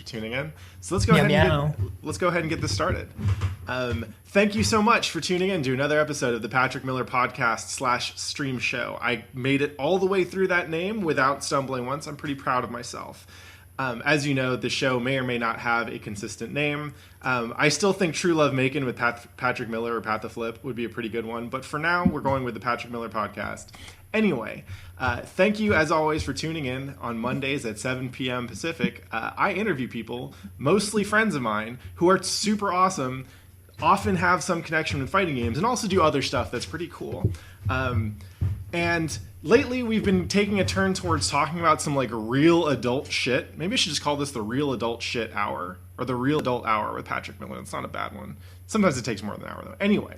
tuning in. So let's go ahead and get this started. Thank you so much for tuning in to another episode of the Patrick Miller Podcast / stream show. I made it all the way through that name without stumbling once. I'm pretty proud of myself. As you know, the show may or may not have a consistent name. I still think True Love Making with Patrick Miller or Pat the Flip would be a pretty good one. But for now, we're going with the Patrick Miller Podcast. Anyway, thank you, as always, for tuning in on Mondays at 7 p.m. Pacific. I interview people, mostly friends of mine, who are super awesome, often have some connection with fighting games, and also do other stuff that's pretty cool. And lately, we've been taking a turn towards talking about some like real adult shit. Maybe I should just call this the Real Adult Shit Hour, or the Real Adult Hour with Patrick Miller. It's not a bad one. Sometimes it takes more than an hour, though. Anyway,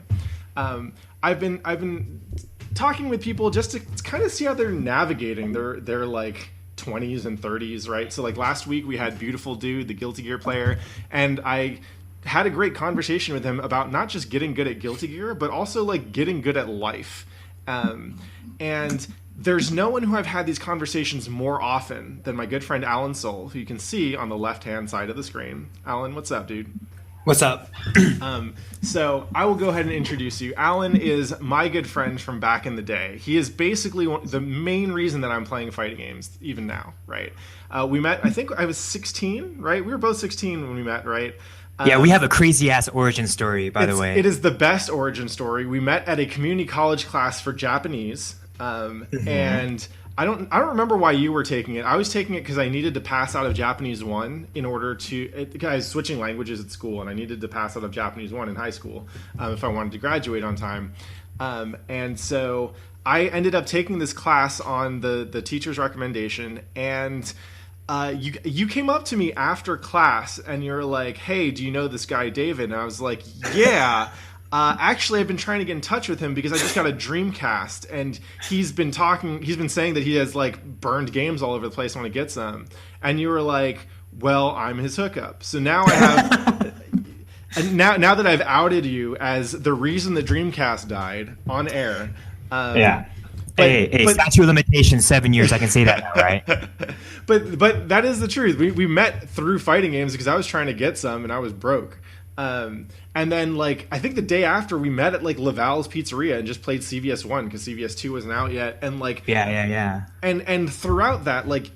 I've been talking with people just to kind of see how they're navigating their like 20s and 30s, right? So like last week we had Beautiful Dude, the Guilty Gear player, and I had a great conversation with him about not just getting good at Guilty Gear, but also like getting good at life. And there's no one who I've had these conversations more often than my good friend Allen Seol, who you can see on the left-hand side of the screen. Allen, what's up, dude? What's up? So I will go ahead and introduce you. Allen is my good friend from back in the day. He is basically the main reason that I'm playing fighting games even now, right? We met, I think I was 16, right? We were both 16 when we met, right? Yeah, we have a crazy-ass origin story, by the way. It is the best origin story. We met at a community college class for Japanese, and I don't remember why you were taking it. I was taking it because I needed to pass out of Japanese 1 in order to... I was switching languages at school, and I needed to pass out of Japanese 1 in high school if I wanted to graduate on time. And so I ended up taking this class on the teacher's recommendation, and... You came up to me after class and you're like, hey, do you know this guy David? And I was like, yeah. Actually, I've been trying to get in touch with him because I just got a Dreamcast, and he's been saying that he has like burned games all over the place. I want to get some. And you were like, well, I'm his hookup. So now I have... And now that I've outed you as the reason the Dreamcast died on air... yeah. But statute of limitations, 7 years. I can say that now, right? But that is the truth. We met through fighting games because I was trying to get some and I was broke. And then like I think the day after we met at like Laval's Pizzeria and just played CVS 1 because CVS 2 wasn't out yet. And like yeah. And throughout that, like,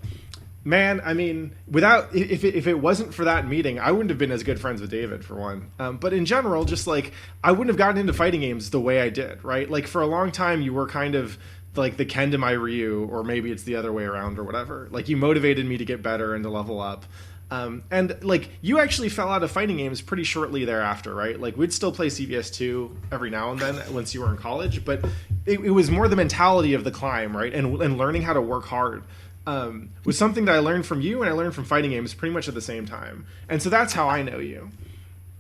man, I mean, if it wasn't for that meeting, I wouldn't have been as good friends with David, for one. But in general, just like I wouldn't have gotten into fighting games the way I did, right? Like for a long time, you were kind of like the Ken to my Ryu, or maybe it's the other way around or whatever. Like you motivated me to get better and to level up. And like you actually fell out of fighting games pretty shortly thereafter, right? Like we'd still play CVS 2 every now and then once you were in college, but it was more the mentality of the climb, right? And learning how to work hard was something that I learned from you and I learned from fighting games pretty much at the same time. And so that's how I know you.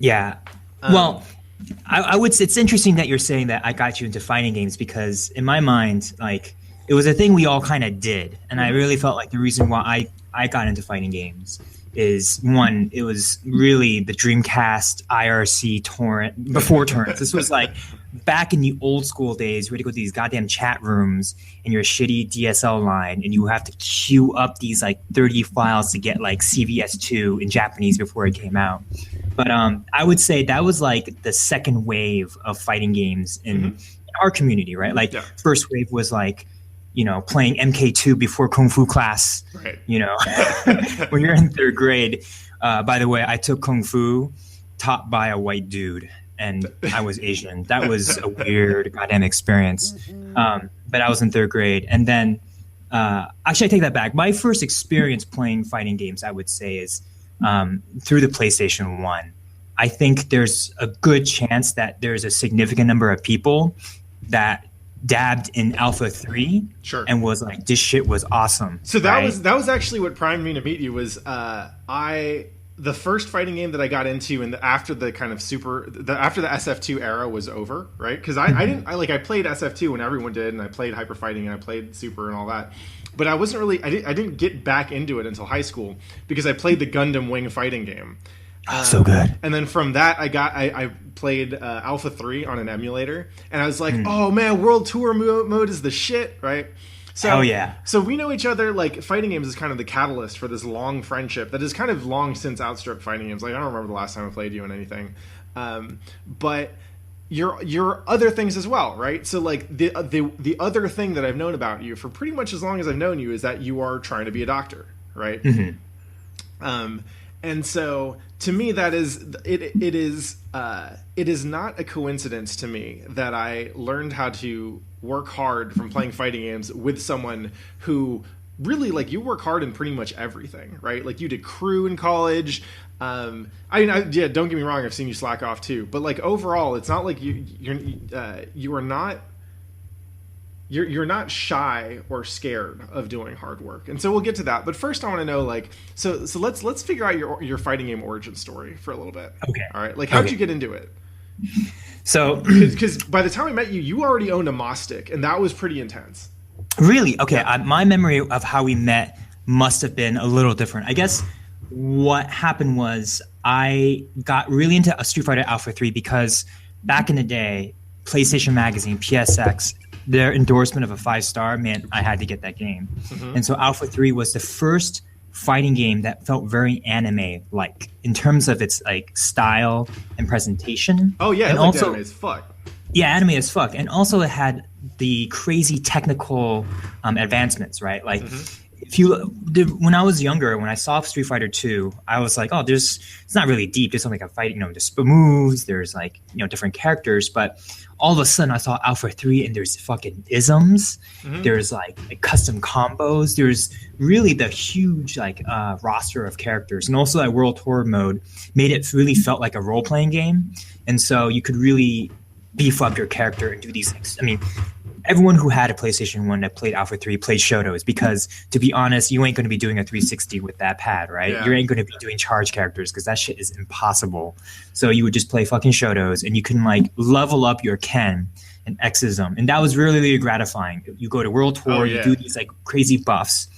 Yeah. Well, I would say it's interesting that you're saying that I got you into fighting games, because in my mind, like it was a thing we all kind of did. And I really felt like the reason why I got into fighting games is, one, it was really the Dreamcast IRC torrent before torrents. This was like back in the old school days. We had to go to these goddamn chat rooms in your shitty DSL line, and you have to queue up these like 30 files to get like CVS 2 in Japanese before it came out. But I would say that was like the second wave of fighting games in our community, right? Like first wave was like, you know, playing MK2 before Kung Fu class, right? You know, when you're in third grade. By the way, I took Kung Fu taught by a white dude, and I was Asian. That was a weird goddamn experience. But I was in third grade. And then, actually I take that back. My first experience playing fighting games, I would say, is through the PlayStation 1. I think there's a good chance that there's a significant number of people that dabbed in Alpha 3 and was like, this shit was awesome. So that was actually what primed me to meet you. Was the first fighting game that I got into, and after the kind of after the SF2 era was over, right? Because I played SF2 when everyone did, and I played Hyper Fighting, and I played Super and all that. But I wasn't really I didn't get back into it until high school because I played the Gundam Wing fighting game. So good. And then from that, I played Alpha 3 on an emulator, and I was like, oh man, World Tour mode is the shit, right? So, hell yeah. So we know each other, like, fighting games is kind of the catalyst for this long friendship that has kind of long since outstripped fighting games. Like, I don't remember the last time I played you in anything. But your other things as well, right? So, like, the other thing that I've known about you for pretty much as long as I've known you is that you are trying to be a doctor, right? Mm-hmm. And so, to me, that is it is not a coincidence to me that I learned how to work hard from playing fighting games with someone who really, like, you work hard in pretty much everything, right? Like, you did crew in college. Don't get me wrong, I've seen you slack off too, but, like, overall, it's not like you're not shy or scared of doing hard work. And so we'll get to that. But first I want to know, like, so let's figure out your fighting game origin story for a little bit. Okay. All right. Like, how'd you get into it? So, because by the time I met you, you already owned a Moss stick, and that was pretty intense. Really? Okay. My memory of how we met must have been a little different. I guess what happened was I got really into Street Fighter Alpha 3 because back in the day, PlayStation Magazine, PSX, their endorsement of a 5-star meant I had to get that game. Mm-hmm. And so Alpha 3 was the first fighting game that felt very anime-like in terms of its, like, style and presentation. Oh yeah, and also anime as fuck. Yeah, anime as fuck. And also it had the crazy technical advancements, right? Like, when I was younger, when I saw Street Fighter 2, I was like, oh, it's not really deep. There's something like a fight, there's moves, there's, like, different characters. But all of a sudden I saw Alpha 3 and there's fucking isms. Mm-hmm. There's like custom combos. There's really the huge, like, roster of characters. And also that World Tour mode made it really felt like a role-playing game. And so you could really beef up your character and do these things. I mean, everyone who had a PlayStation 1 that played Alpha 3 played Shotos because, to be honest, you ain't going to be doing a 360 with that pad, right? Yeah. You ain't going to be doing charge characters because that shit is impossible. So you would just play fucking Shotos, and you can, like, level up your Ken and Xism. And that was really, really gratifying. You go to World Tour, you do these, like, crazy buffs,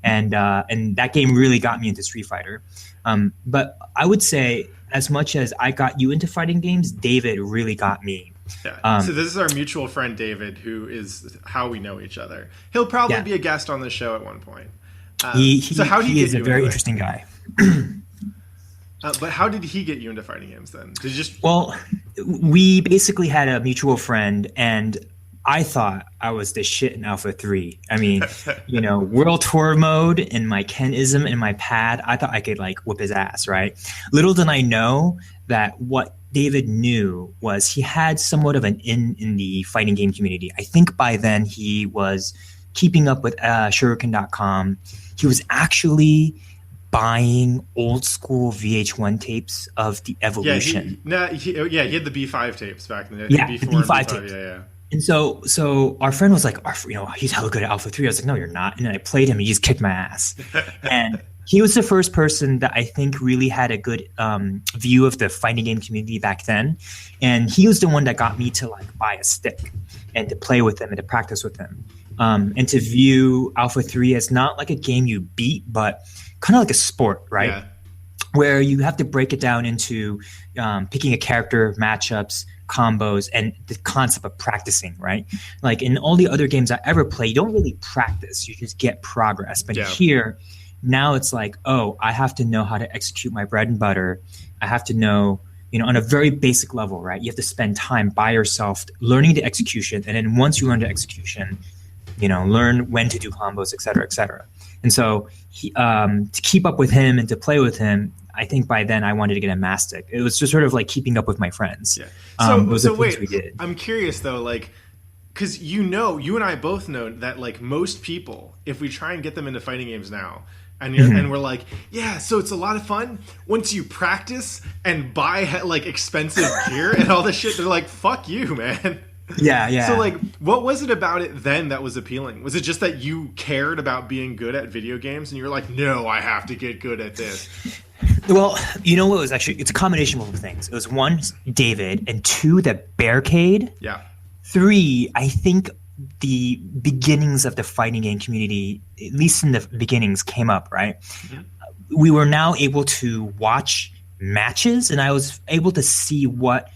and that game really got me into Street Fighter. But I would say, as much as I got you into fighting games, David really got me. Yeah. So this is our mutual friend David, who is how we know each other. He'll probably be a guest on the show at one point. So how did he is a very interesting guy. But how did he get you into fighting games then? Did you just... Well, we basically had a mutual friend, and I thought I was the shit in Alpha 3. I mean, World Tour mode and my Kenism and my pad, I thought I could, like, whip his ass, right? Little did I know that what David knew was he had somewhat of an in the fighting game community. I think by then he was keeping up with Shuriken.com. He was actually buying old school VH1 tapes of the Evolution. He had the B5 tapes back in the day. Yeah, the B5 tapes. Yeah. And so our friend was like, he's hella good at Alpha 3. I was like, no, you're not. And then I played him, and he just kicked my ass. And he was the first person that I think really had a good view of the fighting game community back then. And he was the one that got me to, like, buy a stick and to play with him and to practice with him. And to view Alpha 3 as not like a game you beat, but kind of like a sport, right? Yeah. Where you have to break it down into picking a character, matchups, combos, and the concept of practicing, right? Like in all the other games I ever play, you don't really practice. You just get progress. But here... Now it's like, oh, I have to know how to execute my bread and butter. I have to know, on a very basic level, right? You have to spend time by yourself learning the execution. And then once you learn the execution, learn when to do combos, et cetera, et cetera. And so to keep up with him and to play with him, I think by then I wanted to get a Mastic. It was just sort of like keeping up with my friends. Yeah. So wait, we did. I'm curious though, like, because you and I both know that, like, most people, if we try and get them into fighting games now, and and we're like, yeah, so it's a lot of fun once you practice and buy, like, expensive gear and all this shit. They're like, fuck you, man. Yeah. So, like, what was it about it then that was appealing? Was it just that you cared about being good at video games and you were like, no, I have to get good at this? Well, what was actually, it's a combination of things. It was 1, David, and 2, the Bearcade. Yeah. 3, I think the beginnings of the fighting game community, at least in the beginnings, came up, right? Mm-hmm. We were now able to watch matches, and I was able to see what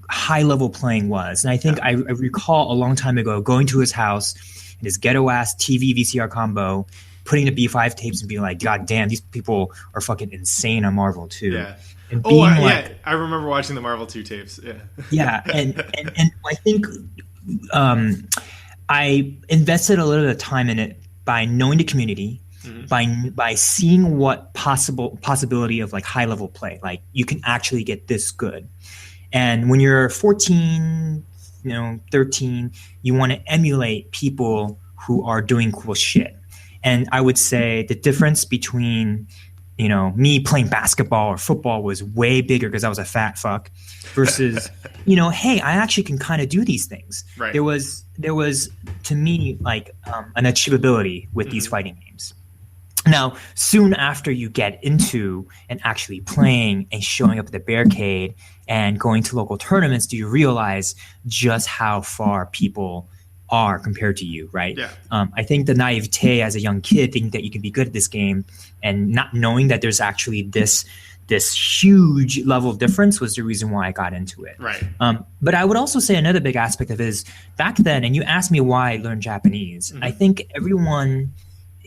high-level playing was. And I think I recall a long time ago going to his house, this ghetto ass TV VCR combo, putting the B5 tapes and being like, God damn, these people are fucking insane on Marvel 2. Yeah. And being yeah, I remember watching the Marvel 2 tapes. Yeah. Yeah, and I think I invested a little bit of time in it by knowing the community, by seeing what possibility of like high level play, like you can actually get this good. And when you're 14, 13, you want to emulate people who are doing cool shit. And I would say the difference between me playing basketball or football was way bigger because I was a fat fuck versus, hey, I actually can kind of do these things. Right. There was to me like an achievability with these fighting games. Now, soon after you get into and actually playing and showing up at the barricade and going to local tournaments, do you realize just how far people are compared to you, right? Yeah. I think the naivete as a young kid thinking that you can be good at this game and not knowing that there's actually this huge level of difference was the reason why I got into it. Right. But I would also say another big aspect of it is back then, and you asked me why I learned Japanese, I think everyone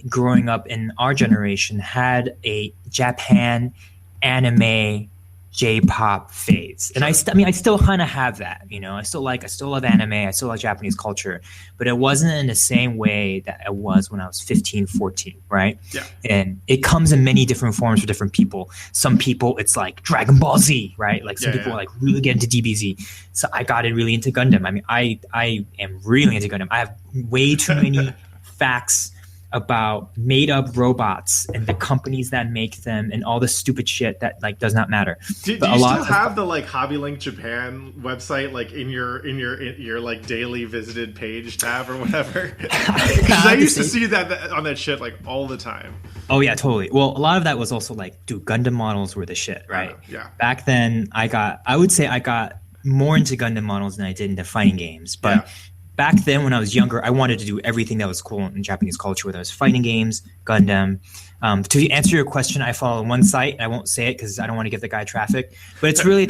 growing up in our generation had a Japan anime J-pop phase. And I still kind of have that, I still love anime. I still love Japanese culture, but it wasn't in the same way that it was when I was 15, 14, right? Yeah. And it comes in many different forms for different people. Some people, it's like Dragon Ball Z, right? Like some people like really get into DBZ. So I got really into Gundam. I mean, I am really into Gundam. I have way too many facts about made up robots and the companies that make them and all the stupid shit that like does not matter. Do you still have the like Hobby Link Japan website like in your like daily visited page tab or whatever? Because I used to see that on that shit like all the time. Oh yeah, totally. Well, a lot of that was also like, dude, Gundam models were the shit, right? Yeah. Back then, I would say I got more into Gundam models than I did into fighting games, but. Back then, when I was younger, I wanted to do everything that was cool in Japanese culture, whether it was fighting games, Gundam. To answer your question, I follow one site. I won't say it because I don't want to give the guy traffic. But it's really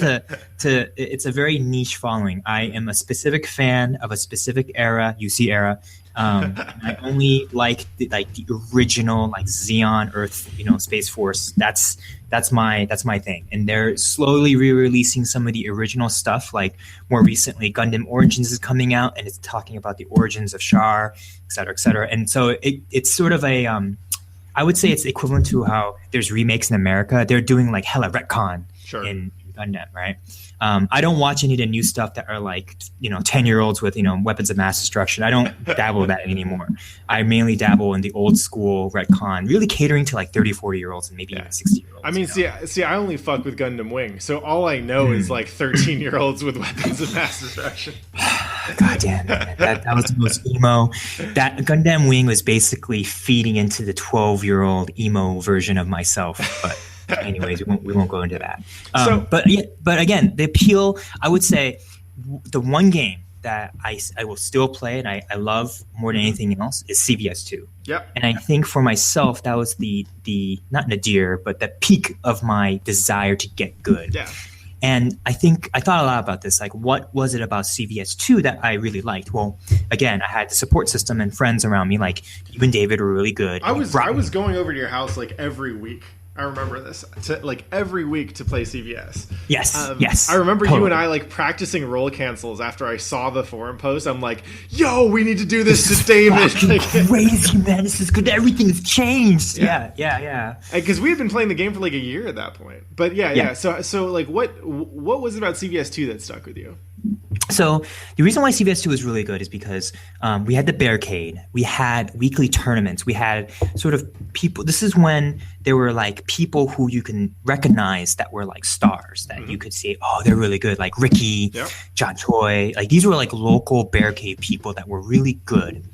it's a very niche following. I am a specific fan of a specific era, UC era. I only like the original like Xeon Earth, Space Force. That's my thing. And they're slowly re-releasing some of the original stuff. Like more recently, Gundam Origins is coming out, and it's talking about the origins of Char, et cetera, et cetera. And so it's sort of a I would say it's equivalent to how there's remakes in America. They're doing like hella retcon in Gundam, right? I don't watch any of the new stuff that are like, 10-year-olds with, weapons of mass destruction. I don't dabble in that anymore. I mainly dabble in the old school retcon, really catering to like 30, 40-year-olds and maybe even 60-year-olds. I mean, see, I only fuck with Gundam Wing, so all I know is like 13-year-olds with weapons of mass destruction. God damn, man. That was the most emo. That Gundam Wing was basically feeding into the 12-year-old emo version of myself, but... Anyways, we won't go into that. But again, the appeal, I would say, the one game that I will still play and I love more than anything else is CVS2. Yep. And I think for myself, that was the not nadir, but the peak of my desire to get good. Yeah. And I thought a lot about this. Like, what was it about CVS2 that I really liked? Well, again, I had the support system and friends around me. Like, you and David were really good. I was going over to your house like every week. I remember this every week to play CVS. Yes, yes. I remember you and I like practicing roll cancels after I saw the forum post. I'm like, yo, we need to do this to David. Like, crazy, man. This is good. Everything's changed. Yeah. Because we had been playing the game for like a year at that point. But yeah. So like, what was it about CVS2 that stuck with you? So the reason why CVS2 was really good is because we had the barricade, we had weekly tournaments, we had sort of people. This is when there were like people who you can recognize that were like stars that you could say, oh, they're really good. Like Ricky, John Choi, like these were like local barricade people that were really good.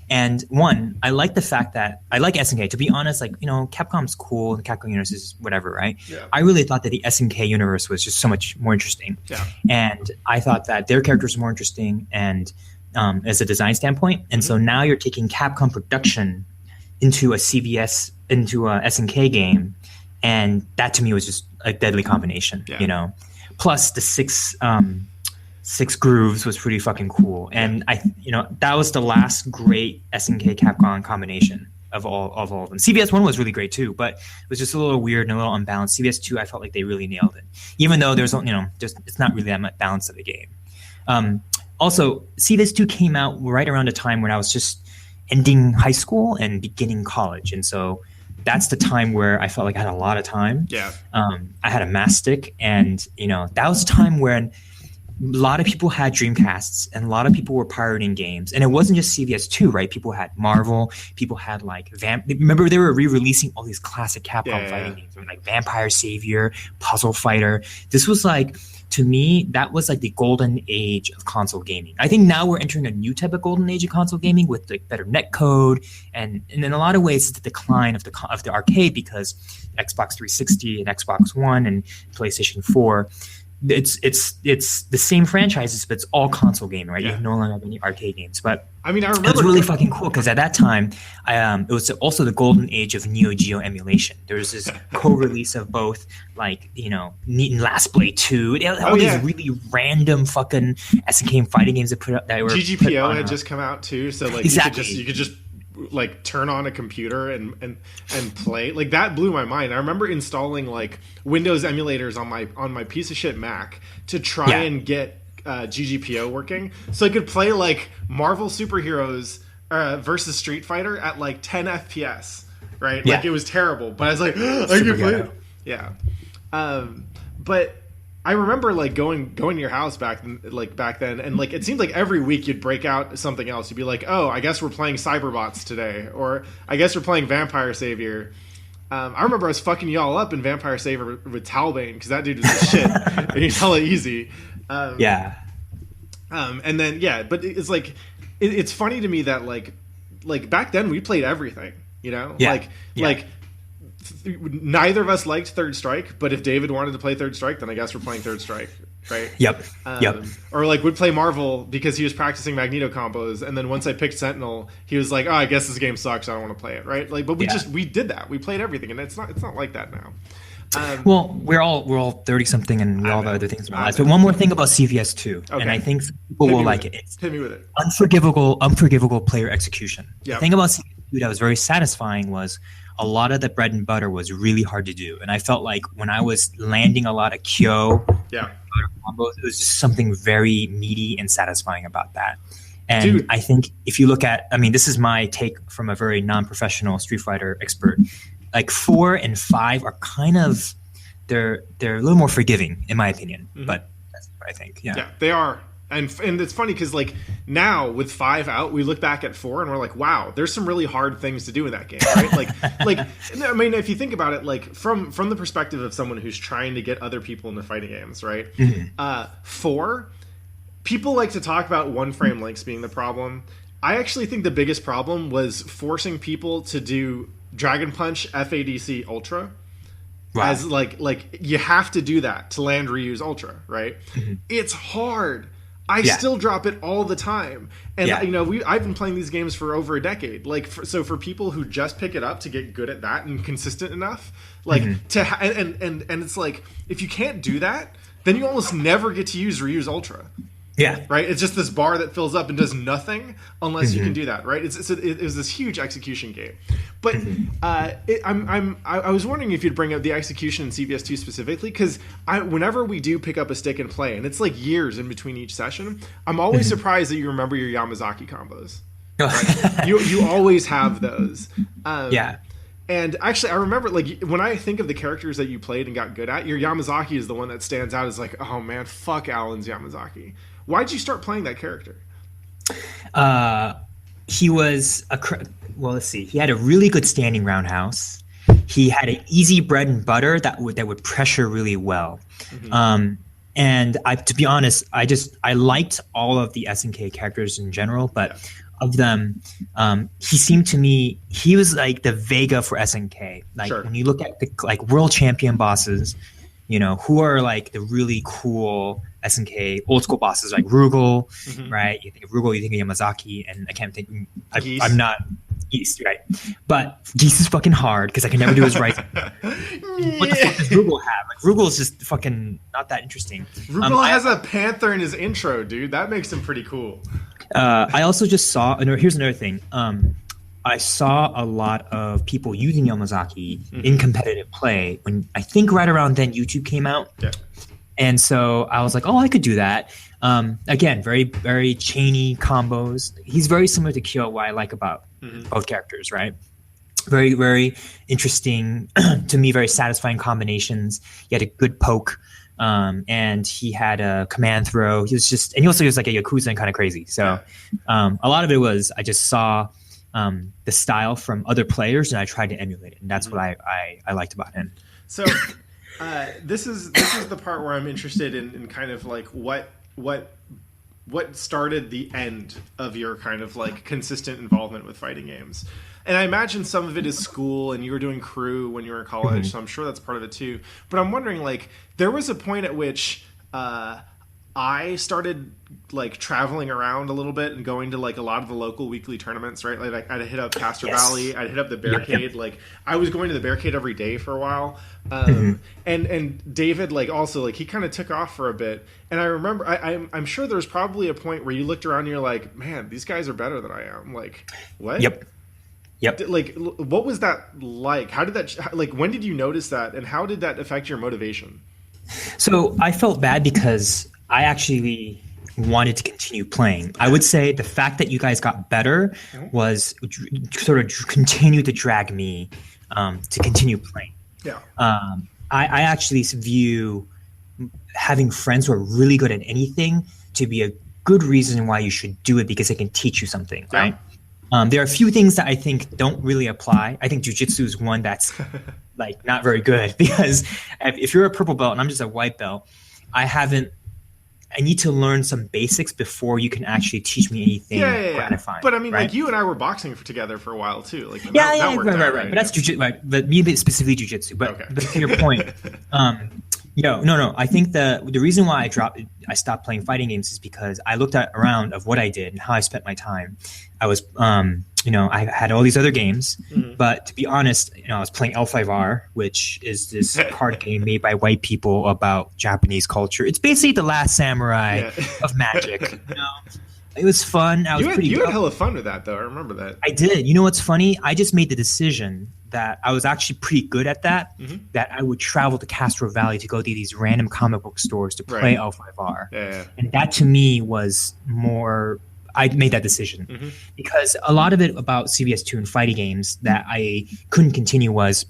And one, I like the fact that I like SNK. To be honest, like, Capcom's cool and Capcom universe is whatever, right? Yeah. I really thought that the SNK universe was just so much more interesting. Yeah. And I thought that their characters were more interesting and as a design standpoint. And so now you're taking Capcom production into a CVS, into a SNK game. And that to me was just a deadly combination, Plus the 6 Six Grooves was pretty fucking cool, and that was the last great SNK Capcom combination of all of them. CVS 1 was really great too, but it was just a little weird and a little unbalanced. CVS 2, I felt like they really nailed it, even though there's just it's not really that much balance of the game. Also, CVS 2 came out right around a time when I was just ending high school and beginning college, and so that's the time where I felt like I had a lot of time. Yeah. I had a Mastic, and that was a time when a lot of people had Dreamcasts and a lot of people were pirating games. And it wasn't just CVS2, right? People had Marvel, people had like remember they were re-releasing all these classic Capcom fighting games, like Vampire Savior, Puzzle Fighter. This was like, to me, that was like the golden age of console gaming. I think now we're entering a new type of golden age of console gaming with like better netcode, and in a lot of ways it's the decline of the arcade, because Xbox 360 and Xbox One and PlayStation 4, it's the same franchises, but it's all console gaming, right? You no longer have any arcade games. But I mean, I remember it was really fucking cool because at that time, it was also the golden age of Neo Geo emulation. There was this co-release of both, like Neat and Last Blade 2. All these really random fucking SNK fighting games that were GGPO had just come out too, so like exactly. you could just like turn on a computer and play. Like that blew my mind. I remember installing like Windows emulators on my piece of shit Mac to try and get GGPO working, so I could play like Marvel superheroes versus Street Fighter at like 10 FPS, right? Like it was terrible, but I was like, I can play it. Yeah. But I remember like going to your house back then, and like it seemed like every week you'd break out something else. You'd be like, oh, I guess we're playing Cyberbots today, or I guess we're playing Vampire Savior. I remember I was fucking y'all up in Vampire Savior with Talbane, because that dude was the shit, and he's hella easy. And then but it's like it's funny to me that like back then we played everything, like neither of us liked Third Strike, but if David wanted to play Third Strike, then I guess we're playing Third Strike, right? Yep. Or like would play Marvel because he was practicing Magneto combos, and then once I picked Sentinel, he was like, oh, I guess this game sucks, I don't want to play it, right? Like, but we did that, we played everything, and it's not like that now. Well, we're all 30 something, and we all have other things in our lives. But one more thing about CVS2, and I think people will like it. Hit me with it. Unforgivable player execution. Yep. The thing about CVS2 that was very satisfying was a lot of the bread and butter was really hard to do, and I felt like when I was landing a lot of Kyo combos, it was just something very meaty and satisfying about that. And I think if you look at, this is my take from a very non-professional Street Fighter expert. Like 4 and 5 are kind of they're a little more forgiving in my opinion, but that's what I think. Yeah, they are, and it's funny because like now with 5 out, we look back at 4 and we're like, wow, there's some really hard things to do in that game, right? like if you think about it, like from the perspective of someone who's trying to get other people into fighting games, right? 4, people like to talk about one frame lengths being the problem. I actually think the biggest problem was forcing people to do Dragon Punch FADC Ultra, as like you have to do that to land Ryu's Ultra, right? It's hard. I still drop it all the time, and I've been playing these games for over a decade. Like, so for people who just pick it up to get good at that and consistent enough, like and it's like if you can't do that, then you almost never get to use Ryu's Ultra. Yeah. Right? It's just this bar that fills up and does nothing unless you can do that, right? It was this huge execution game. But I was wondering if you'd bring up the execution in CVS2 specifically, because whenever we do pick up a stick and play, and it's like years in between each session, I'm always surprised that you remember your Yamazaki combos. Right? you always have those. And actually, I remember, like, when I think of the characters that you played and got good at, your Yamazaki is the one that stands out as like, oh man, fuck Allen's Yamazaki. Why'd you start playing that character? He was let's see. He had a really good standing roundhouse. He had an easy bread and butter that would pressure really well. And to be honest, I liked all of the SNK characters in general, but of them, he seemed to me, he was like the Vega for SNK. Like when you look at the like world champion bosses, who are like the really cool SNK old school bosses, like Rugal, right? You think of Rugal, you think of Yamazaki, and I can't think. I'm not East, right? But Geese is fucking hard because I can never do his right. What the fuck does Rugal have? Like, Rugal is just fucking not that interesting. Rugal has a panther in his intro, dude. That makes him pretty cool. I also just saw. Here's another thing. I saw a lot of people using Yamazaki in competitive play when I think right around then YouTube came out. Yeah. And so I was like, oh, I could do that. Again, very, very chainy combos. He's very similar to Kyo, what I like about both characters, right? Very, very interesting, to me, very satisfying combinations. He had a good poke, and he had a command throw. He also was like a Yakuza and kind of crazy. So a lot of it was I just saw the style from other players and I tried to emulate it. And that's what I liked about him. So this is the part where I'm interested in kind of like what started the end of your kind of like consistent involvement with fighting games. And I imagine some of it is school and you were doing crew when you were in college, so I'm sure that's part of it too. But I'm wondering, like, there was a point at which I started like traveling around a little bit and going to like a lot of the local weekly tournaments, right? Like I'd hit up Castor Valley, I'd hit up the Barricade. Like I was going to the Barricade every day for a while. And David, like, also, like, he kind of took off for a bit. And I remember, I'm sure there's probably a point where you looked around and you're like, man, these guys are better than I am. Like, what? Yep. Like, what was that like? How did that, like, when did you notice that? And how did that affect your motivation? So I felt bad because I actually wanted to continue playing. I would say the fact that you guys got better was sort of continued to drag me to continue playing. Yeah. I actually view having friends who are really good at anything to be a good reason why you should do it, because they can teach you something, right? There are a few things that I think don't really apply. I think jiu-jitsu is one that's like not very good, because if you're a purple belt and I'm just a white belt, I need to learn some basics before you can actually teach me anything gratifying. But I mean, right? like, you and I were boxing together for a while too. Like, right. But that's jiu-jitsu, right? But me specifically jiu-jitsu. But to your point, no. I think the reason why I stopped playing fighting games is because I looked around of what I did and how I spent my time. I was, I had all these other games, but to be honest, I was playing L5R, which is this card game made by white people about Japanese culture. It's basically the Last Samurai of Magic. It was fun. You had hella fun with that, though. I remember that. I did. You know what's funny? I just made the decision that I was actually pretty good at that, that I would travel to Castro Valley to go to these random comic book stores to play L5R. Yeah. And that to me was more... I made that decision because a lot of it about CVS2 and fighting games that I couldn't continue was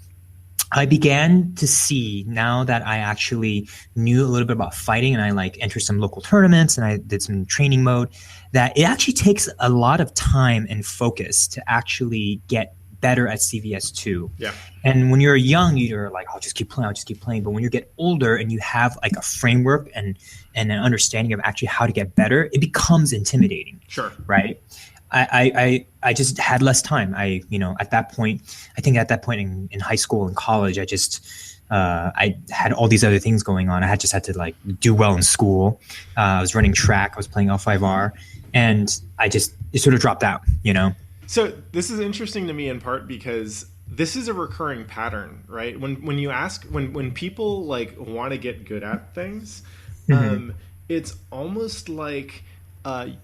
I began to see, now that I actually knew a little bit about fighting and I like entered some local tournaments and I did some training mode, that it actually takes a lot of time and focus to actually get better at CVS2. Yeah. And when you're young, you're like, I'll just keep playing. But when you get older and you have like a framework and an understanding of actually how to get better, it becomes intimidating. Sure. Right. I just had less time. At that point in high school and college, I had all these other things going on. I had to like do well in school. I was running track. I was playing L5R, and it sort of dropped out, So this is interesting to me in part because this is a recurring pattern, right? When people like want to get good at things, it's almost like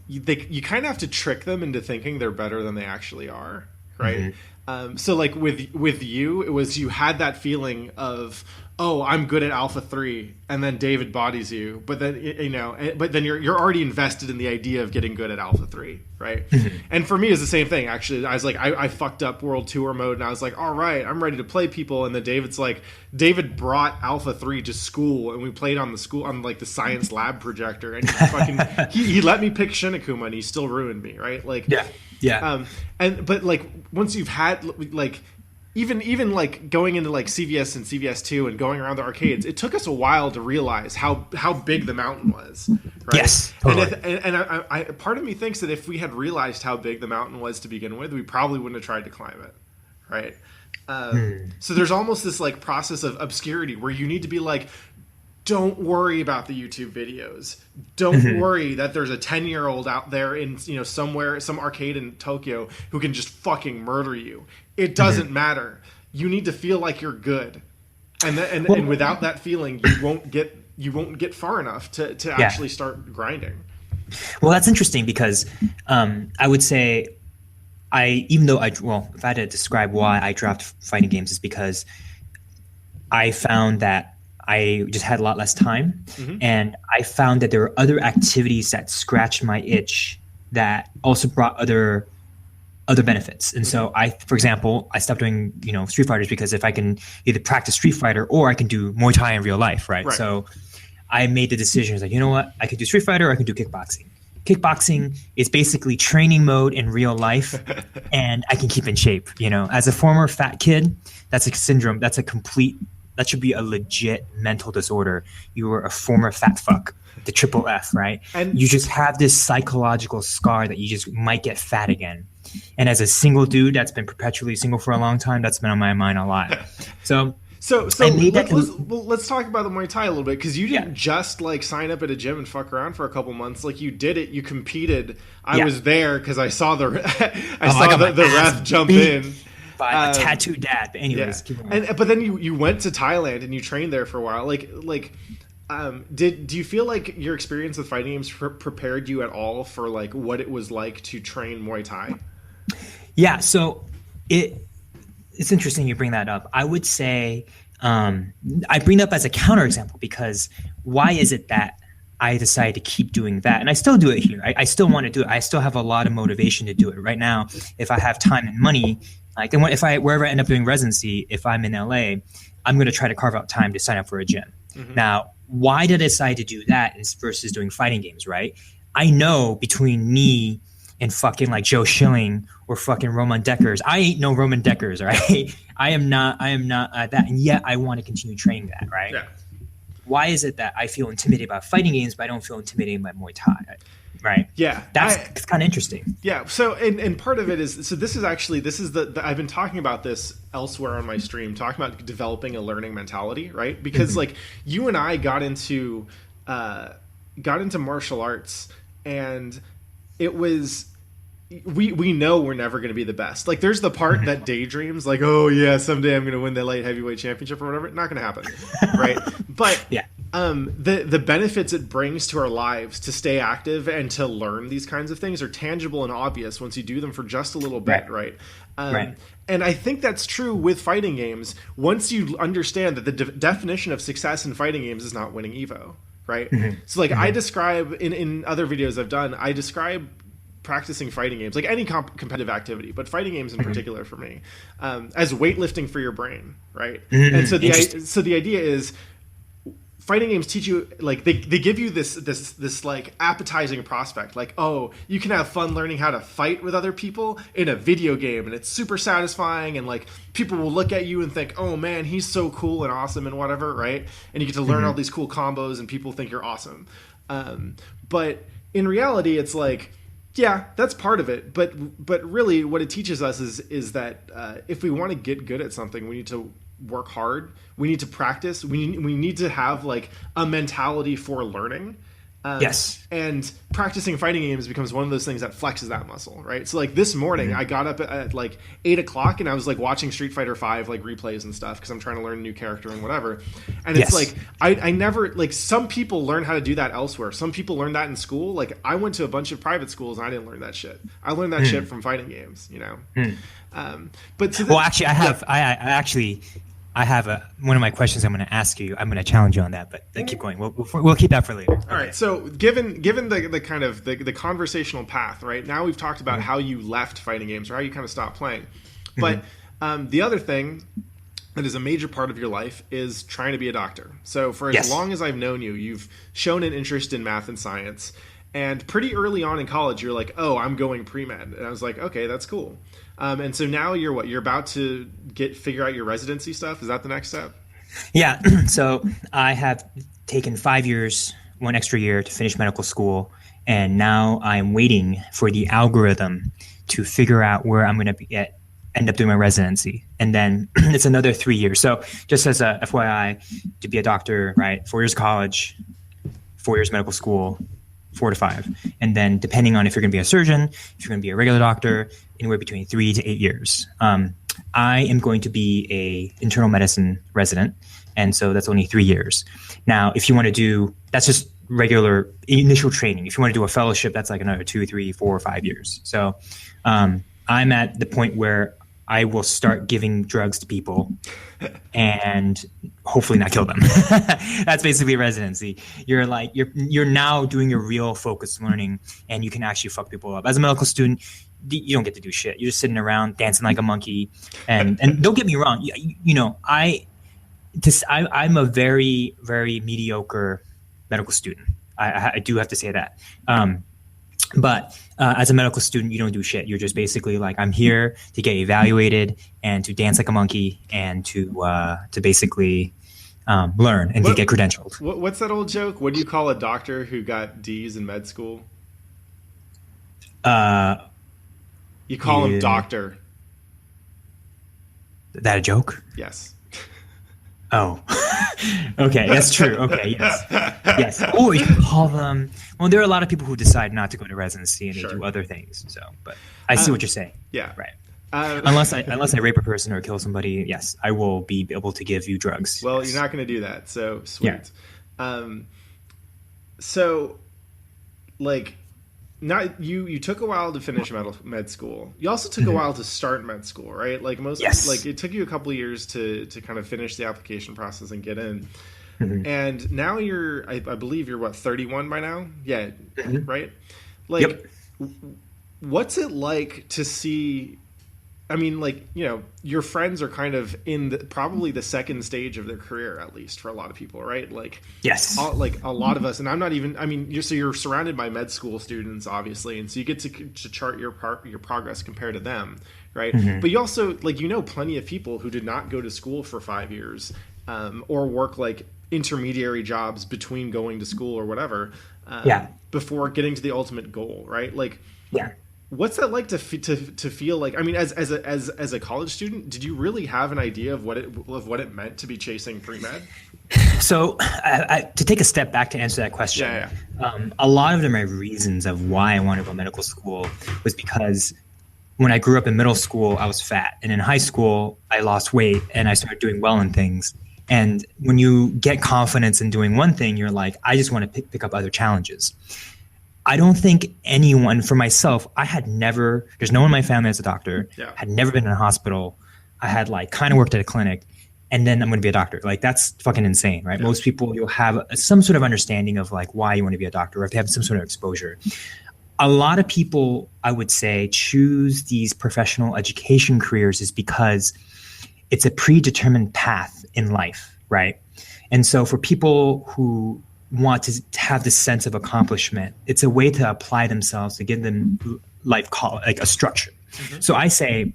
you kind of have to trick them into thinking they're better than they actually are, right? So like with you, it was, you had that feeling of, oh, I'm good at Alpha 3, and then David bodies you, but then you're already invested in the idea of getting good at Alpha 3, right? And for me, it's the same thing. Actually, I was like, I fucked up World Tour mode, and I was like, all right, I'm ready to play people. And then David brought Alpha 3 to school, and we played on like the science lab projector, and he let me pick Shinakuma, and he still ruined me, right? Like, yeah. But like, once you've had like, even like going into like CVS and CVS2 and going around the arcades, it took us a while to realize how big the mountain was, right? Yes, totally. And I part of me thinks that if we had realized how big the mountain was to begin with, we probably wouldn't have tried to climb it, right? So there's almost this like process of obscurity where you need to be like, don't worry about the YouTube videos. Don't worry that there's a 10-year-old out there in, you know, somewhere, some arcade in Tokyo who can just fucking murder you. It doesn't matter. You need to feel like you're good. And without that feeling, you won't get far enough to actually start grinding. Well, that's interesting because I would say if I had to describe why I dropped fighting games, is because I found that I just had a lot less time, and I found that there were other activities that scratched my itch that also brought other benefits. And so for example, I stopped doing, you know, Street Fighters because if I can either practice Street Fighter or I can do Muay Thai in real life, right? So I made the decision, like, you know what, I could do Street Fighter or I can do kickboxing. Kickboxing is basically training mode in real life, and I can keep in shape. You know, as a former fat kid, that's a syndrome. That should be a legit mental disorder. You were a former fat fuck, the triple F, right? And you just have this psychological scar that you just might get fat again. And as a single dude that's been perpetually single for a long time, that's been on my mind a lot. So let's talk about the Muay Thai a little bit, because you didn't just like sign up at a gym and fuck around for a couple months. Like, you did it. You competed. I was there because I saw the ref jump in. By a tattooed dad. But anyways, but then you went to Thailand and you trained there for a while. Do you feel like your experience with fighting games prepared you at all for like what it was like to train Muay Thai? Yeah, so it's interesting you bring that up. I would say I bring it up as a counterexample because why is it that I decided to keep doing that? And I still do it here. I still want to do it. I still have a lot of motivation to do it. Right now, if I have time and money, like, and wherever I end up doing residency, if I'm in LA, I'm going to try to carve out time to sign up for a gym. Now, why did I decide to do that versus doing fighting games, right? I know between me and fucking like Joe Schilling or fucking Roman Deckers, I ain't no Roman Deckers, right? I am not at that, and yet I want to continue training that, right? Yeah. Why is it that I feel intimidated about fighting games, but I don't feel intimidated by Muay Thai? Right. Yeah. It's kind of interesting. Yeah. So, and part of it is, so this is the I've been talking about this elsewhere on my stream, talking about developing a learning mentality, right? Because like you and I got into martial arts, and it was, we know we're never going to be the best. Like, there's the part that daydreams, like, oh yeah, someday I'm going to win the light heavyweight championship or whatever. Not going to happen. Right. But the benefits it brings to our lives to stay active and to learn these kinds of things are tangible and obvious once you do them for just a little bit, right? And I think that's true with fighting games. Once you understand that the definition of success in fighting games is not winning Evo, right? So like I describe in other videos I've done, I describe practicing fighting games, like any competitive activity, but fighting games in particular for me, as weightlifting for your brain, right? And so the idea is, fighting games teach you, like they give you this like appetizing prospect, like, oh, you can have fun learning how to fight with other people in a video game, and it's super satisfying, and like people will look at you and think, oh man, he's so cool and awesome and whatever, right? And you get to learn all these cool combos, and people think you're awesome. But in reality, it's like, yeah, that's part of it, but really what it teaches us is that if we want to get good at something, we need to work hard. We need to practice. We need to have like a mentality for learning. Yes. And practicing fighting games becomes one of those things that flexes that muscle, right? So like this morning, I got up at like 8 o'clock and I was like watching Street Fighter 5 like replays and stuff because I'm trying to learn a new character and whatever. And it's like I never, like, some people learn how to do that elsewhere. Some people learn that in school. Like I went to a bunch of private schools and I didn't learn that shit. I learned that shit from fighting games, you know. But so well, actually, I have one of my questions I'm going to ask you. I'm going to challenge you on that, but keep going. We'll keep that for later. All right. So given the kind of the conversational path, right? Now we've talked about how you left fighting games or how you kind of stopped playing. But the other thing that is a major part of your life is trying to be a doctor. So for as long as I've known you, you've shown an interest in math and science. And pretty early on in college, you're like, oh, I'm going pre-med. And I was like, okay, that's cool. And so now you're about to figure out your residency stuff. Is that the next step? Yeah. So I have taken 5 years, 1 extra year to finish medical school. And now I'm waiting for the algorithm to figure out where I'm going to be at end up doing my residency. And then it's another 3 years. So just as a FYI, to be a doctor, right? 4 years of college, 4 years medical school, 4 to 5. And then depending on if you're going to be a surgeon, if you're going to be a regular doctor, anywhere between 3 to 8 years. I am going to be a internal medicine resident. And so that's only 3 years. Now, if you want to do, that's just regular initial training. If you want to do a fellowship, that's like another 2, 3, 4, 5 years. So I'm at the point where I will start giving drugs to people and hopefully not kill them. That's basically residency. You're now doing your real focused learning, and you can actually fuck people up. As a medical student, you don't get to do shit. You're just sitting around dancing like a monkey. And don't get me wrong. I'm a very, very mediocre medical student. I do have to say that. But as a medical student, you don't do shit. You're just basically like, I'm here to get evaluated and to dance like a monkey and to basically learn and to get credentialed. What's that old joke? What do you call a doctor who got D's in med school? You call him doctor. Is that a joke? Yes. Oh, okay, that's true. Okay, yes. Or you can call them. Well, there are a lot of people who decide not to go to residency and they do other things. So, but I see what you're saying. Yeah, right. Unless I rape a person or kill somebody, yes, I will be able to give you drugs. Well, yes. You're not going to do that. So sweet. Yeah. So, like, not you took a while to finish med school. You also took a while to start med school, right? Like like it took you a couple of years to kind of finish the application process and get in. And now I believe you're 31 by now? Yeah, right? Like, what's it like to see, I mean, like, your friends are kind of in probably the second stage of their career, at least for a lot of people, right? Like, yes, like a lot of us, and I'm not even, I mean, you're surrounded by med school students, obviously, and so you get to chart your progress compared to them, right? But you also, like, plenty of people who did not go to school for 5 years, or work like intermediary jobs between going to school or whatever, before getting to the ultimate goal, right? Like, what's that like to feel like? I mean, as a college student, did you really have an idea of what it meant to be chasing pre-med? So, to take a step back to answer that question, a lot of my reasons of why I wanted to go to medical school was because when I grew up in middle school, I was fat, and in high school, I lost weight, and I started doing well in things. And when you get confidence in doing one thing, you're like, I just want to pick up other challenges. I don't think anyone, for myself, there's no one in my family that's a doctor, had never been in a hospital. I had kind of worked at a clinic, and then I'm going to be a doctor. Like, that's fucking insane, right? Most people, you'll have some sort of understanding of why you want to be a doctor, or if they have some sort of exposure. A lot of people, I would say, choose these professional education careers is because it's a predetermined path in life, right? And so for people who want to have this sense of accomplishment, it's a way to apply themselves to give them life like a structure. So I say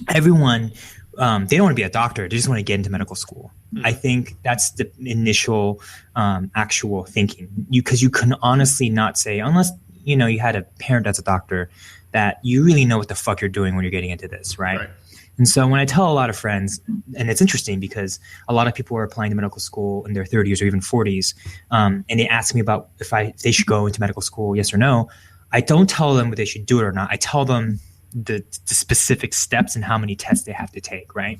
everyone, they don't want to be a doctor, they just want to get into medical school. I think that's the initial actual thinking. Because you can honestly not say, unless you had a parent that's a doctor, that you really know what the fuck you're doing when you're getting into this, right? And so when I tell a lot of friends, and it's interesting because a lot of people are applying to medical school in their 30s or even 40s, and they ask me about if they should go into medical school, yes or no. I don't tell them whether they should do it or not. I tell them the specific steps and how many tests they have to take, right?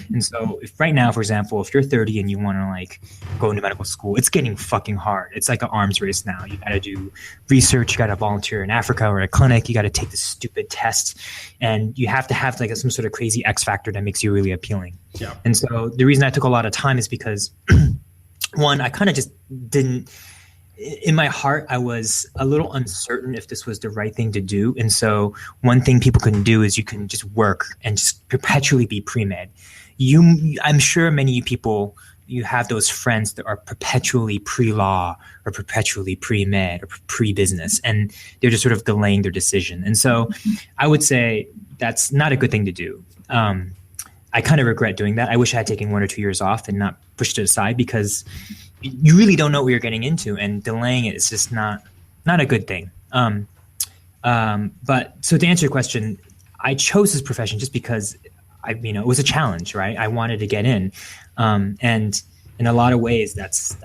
And so if right now, for example, if you're 30 and you want to go into medical school, it's getting fucking hard. It's like an arms race now. You got to do research, you got to volunteer in Africa or a clinic, you got to take this stupid test, and you have to have some sort of crazy X factor that makes you really appealing. And so the reason I took a lot of time is because one, I kind of just didn't, in my heart, I was a little uncertain if this was the right thing to do. And so one thing people can do is you can just work and just perpetually be pre-med. I'm sure many people, you have those friends that are perpetually pre-law or perpetually pre-med or pre-business, and they're just sort of delaying their decision. And so I would say that's not a good thing to do. I kind of regret doing that. I wish I had taken 1 or 2 years off and not pushed it aside, because you really don't know what you're getting into, and delaying it is just not a good thing. But so to answer your question, I chose this profession just because it was a challenge, right? I wanted to get in. And in a lot of ways, that's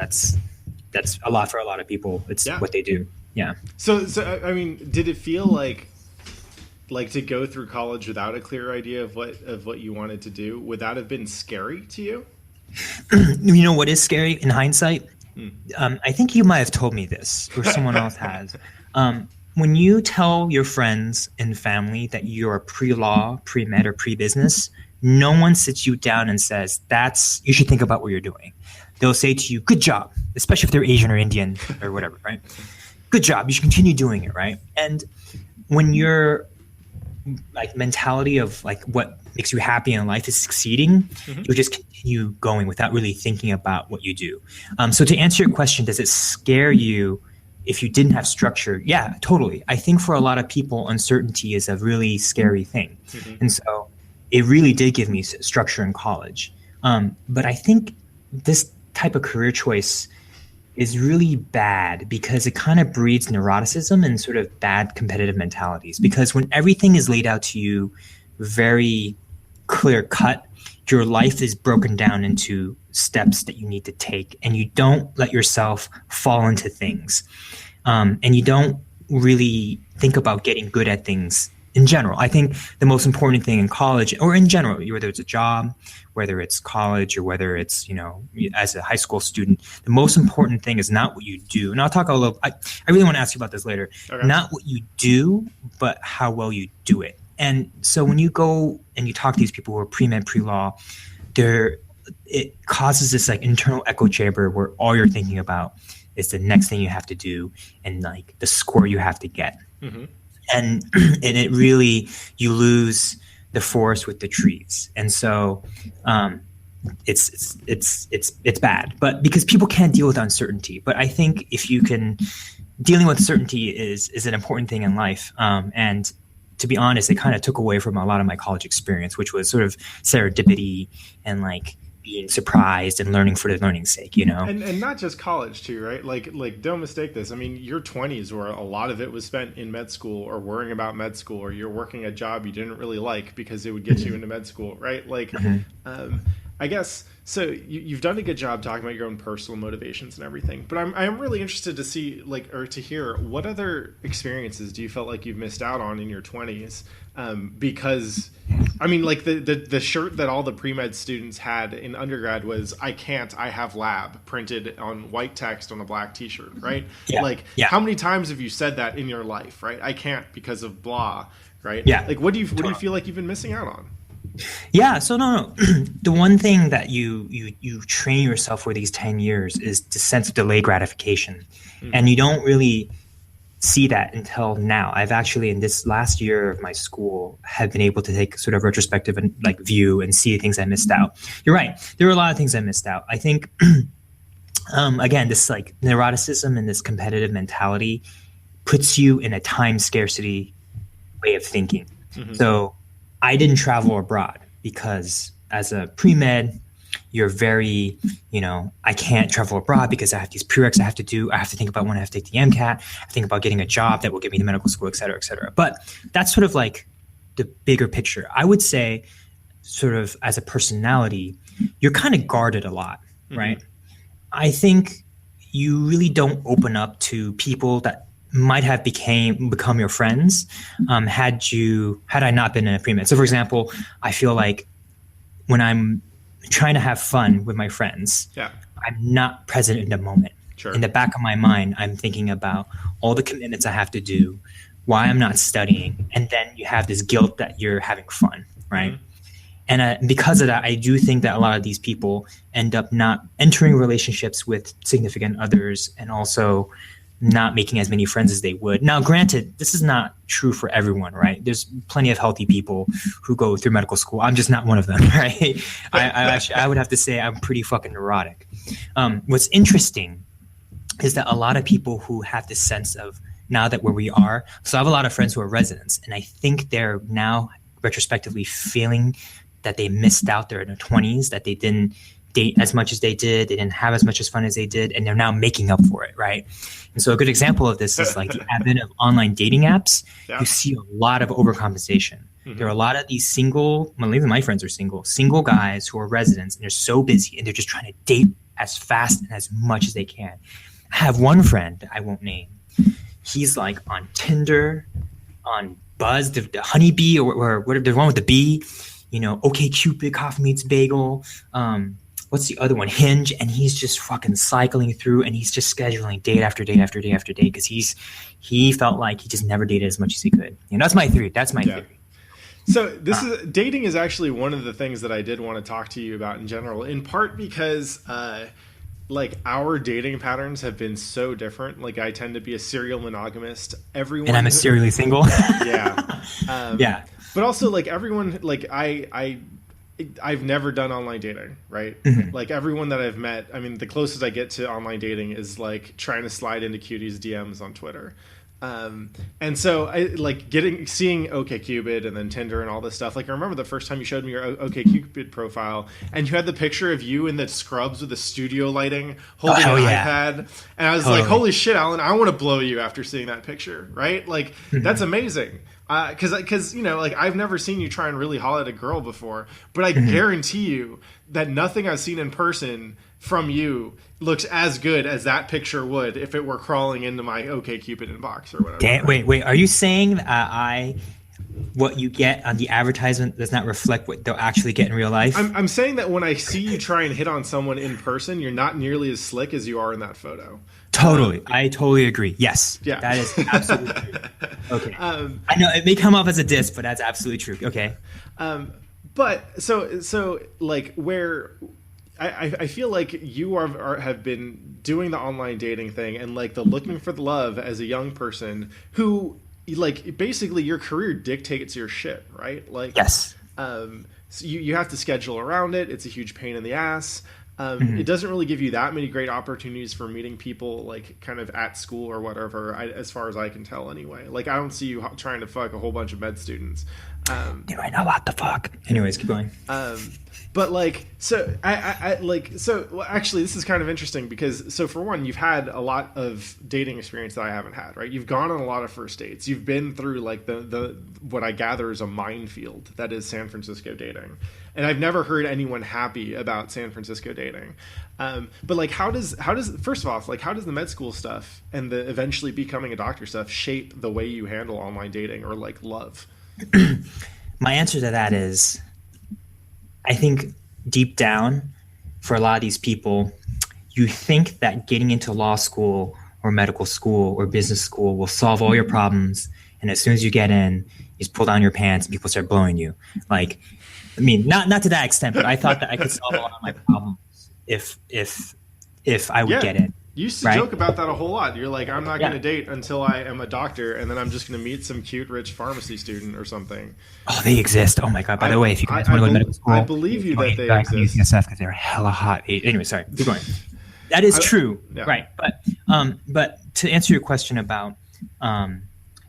a lot for a lot of people. It's what they do. Yeah. So I mean, did it feel like to go through college without a clear idea of what you wanted to do? Would that have been scary to you? You know what is scary in hindsight? I think you might have told me this, or someone else has. When you tell your friends and family that you're pre-law, pre-med, or pre-business, no one sits you down and says, you should think about what you're doing. They'll say to you, good job, especially if they're Asian or Indian or whatever, right? Good job, you should continue doing it, right? And when your like mentality of like what makes you happy in life is succeeding, you just continue going without really thinking about what you do. So to answer your question, does it scare you if you didn't have structure? Yeah, totally. I think for a lot of people, uncertainty is a really scary thing. And so it really did give me structure in college. But I think this type of career choice is really bad because it kind of breeds neuroticism and sort of bad competitive mentalities. Because when everything is laid out to you very clear cut, your life is broken down into steps that you need to take, and you don't let yourself fall into things. And you don't really think about getting good at things in general. I think the most important thing in college, or in general, whether it's a job, whether it's college, or whether it's, as a high school student, the most important thing is not what you do. And I'll talk a little, I really want to ask you about this later. Okay. Not what you do, but how well you do it. And so when you go and you talk to these people who are pre-med, pre-law, it causes this like internal echo chamber where all you're thinking about is the next thing you have to do and like the score you have to get. And it really, you lose the forest with the trees. And so it's bad, but because people can't deal with uncertainty. But I think if you can, dealing with certainty is an important thing in life. And to be honest, it kind of took away from a lot of my college experience, which was sort of serendipity and like being surprised and learning for the learning's sake, And not just college too, right? Like don't mistake this. I mean, your 20s where a lot of it was spent in med school or worrying about med school, or you're working a job you didn't really like because it would get you into med school, right? Like, I guess, so you've done a good job talking about your own personal motivations and everything, but I'm really interested to see, or to hear, what other experiences do you felt like you've missed out on in your 20s? Because, I mean, like the shirt that all the pre-med students had in undergrad was, I have lab, printed on white text on a black t-shirt, right? How many times have you said that in your life, right? I can't because of blah, right? Yeah. Like, what do you feel like you've been missing out on? Yeah. So no. The one thing that you train yourself for these 10 years is the sense of delayed gratification. And you don't really see that until now. I've actually, in this last year of my school, have been able to take sort of retrospective and like view and see things I missed out. You're right. There were a lot of things I missed out. I think, again, this like neuroticism and this competitive mentality puts you in a time scarcity way of thinking. So I didn't travel abroad because as a pre-med, you're very, I can't travel abroad because I have these prereqs I have to do. I have to think about when I have to take the MCAT. I have to think about getting a job that will get me to medical school, et cetera, et cetera. But that's sort of like the bigger picture. I would say sort of as a personality, you're kind of guarded a lot, right? I think you really don't open up to people that might have become your friends had I not been in a pre-med. So for example, I feel like when I'm trying to have fun with my friends, I'm not present in the moment. Sure. In the back of my mind, I'm thinking about all the commitments I have to do, why I'm not studying, and then you have this guilt that you're having fun, right? And because of that, I do think that a lot of these people end up not entering relationships with significant others, and also not making as many friends as they would. Now, granted, this is not true for everyone, right? There's plenty of healthy people who go through medical school. I'm just not one of them, right? I would have to say I'm pretty fucking neurotic. What's interesting is that a lot of people who have this sense of now that where we are, so I have a lot of friends who are residents, and I think they're now retrospectively feeling that they missed out there in their 20s, that they didn't date as much as they did didn't have as much as fun as they did, and they're now making up for it, right? And so a good example of this is like the advent of online dating apps. You see a lot of overcompensation. There are a lot of these single, well, even my friends are single guys who are residents, and they're so busy and they're just trying to date as fast and as much as they can. I have one friend that I won't name. He's like on Tinder, on Buzz, the Honeybee, or whatever, the one with the bee, OkCupid, Coffee Meets Bagel. What's the other one? Hinge. And he's just fucking cycling through, and he's just scheduling date after date after date after date because he felt like he just never dated as much as he could. That's my theory. That's my theory. So dating is actually one of the things that I did want to talk to you about in general, in part because our dating patterns have been so different. Like, I tend to be a serial monogamist. And I'm a serially single. Yeah. Yeah. But also, everyone, I've never done online dating, right? Mm-hmm. Like, everyone that I've met, I mean, the closest I get to online dating is trying to slide into Cutie's DMs on Twitter. And so I seeing OkCupid and then Tinder and all this stuff. I remember the first time you showed me your OkCupid profile, and you had the picture of you in the scrubs with the studio lighting holding an iPad. And I was like, holy shit, Alan, I want to blow you after seeing that picture, right? That's amazing. Cause I've never seen you try and really holler at a girl before, but I guarantee you that nothing I've seen in person from you looks as good as that picture would if it were crawling into my OkCupid inbox or whatever. Wait, are you saying what you get on the advertisement does not reflect what they'll actually get in real life? I'm saying that when I see you try and hit on someone in person, you're not nearly as slick as you are in that photo. Totally. I totally agree. Yes. Yeah. That is absolutely true. Okay. I know it may come off as a diss, but that's absolutely true. Okay. But so where I feel like you have been doing the online dating thing and the looking for the love as a young person who basically your career dictates your shit, right? Yes. So you have to schedule around it. It's a huge pain in the ass. It doesn't really give you that many great opportunities for meeting people kind of at school or whatever, as far as I can tell anyway. I don't see you trying to fuck a whole bunch of med students. Do I know what the fuck? Anyways, keep going. But actually this is kind of interesting because for one, you've had a lot of dating experience that I haven't had, right? You've gone on a lot of first dates. You've been through the what I gather is a minefield that is San Francisco dating. And I've never heard anyone happy about San Francisco dating. But how does first of all, how does the med school stuff and the eventually becoming a doctor stuff shape the way you handle online dating or love? My answer to that is, I think deep down, for a lot of these people, you think that getting into law school or medical school or business school will solve all your problems. And as soon as you get in, you just pull down your pants and people start blowing you. Not to that extent, but I thought that I could solve a lot of my problems if I would get in. You used to joke about that a whole lot. You're I'm not going to date until I am a doctor, and then I'm just going to meet some cute, rich pharmacy student or something. Oh, they exist. Oh my god! By the way, if you guys want to go to medical school, I believe you that they exist. Because they're hella hot. Anyway, sorry. Keep going. That is true, right? But to answer your question about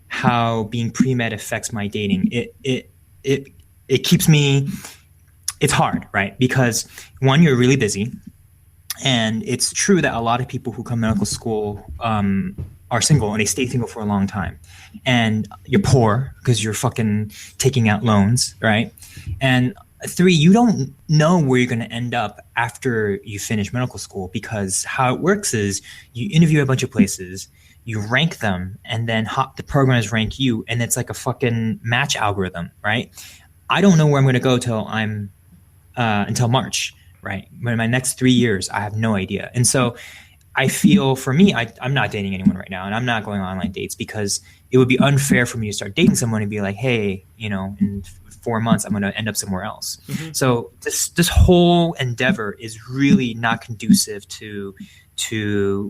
how being pre-med affects my dating, it keeps me. It's hard, right? Because one, you're really busy. And it's true that a lot of people who come to medical school are single, and they stay single for a long time. And you're poor because you're fucking taking out loans, right? And three, you don't know where you're going to end up after you finish medical school, because how it works is you interview a bunch of places, you rank them, and then the programs rank you, and it's like a fucking match algorithm, right? I don't know where I'm going to go until March. Right. But in my next 3 years, I have no idea. And so I feel for me, I'm not dating anyone right now, and I'm not going on online dates because it would be unfair for me to start dating someone and be like, hey, in 4 months, I'm going to end up somewhere else. Mm-hmm. So this whole endeavor is really not conducive to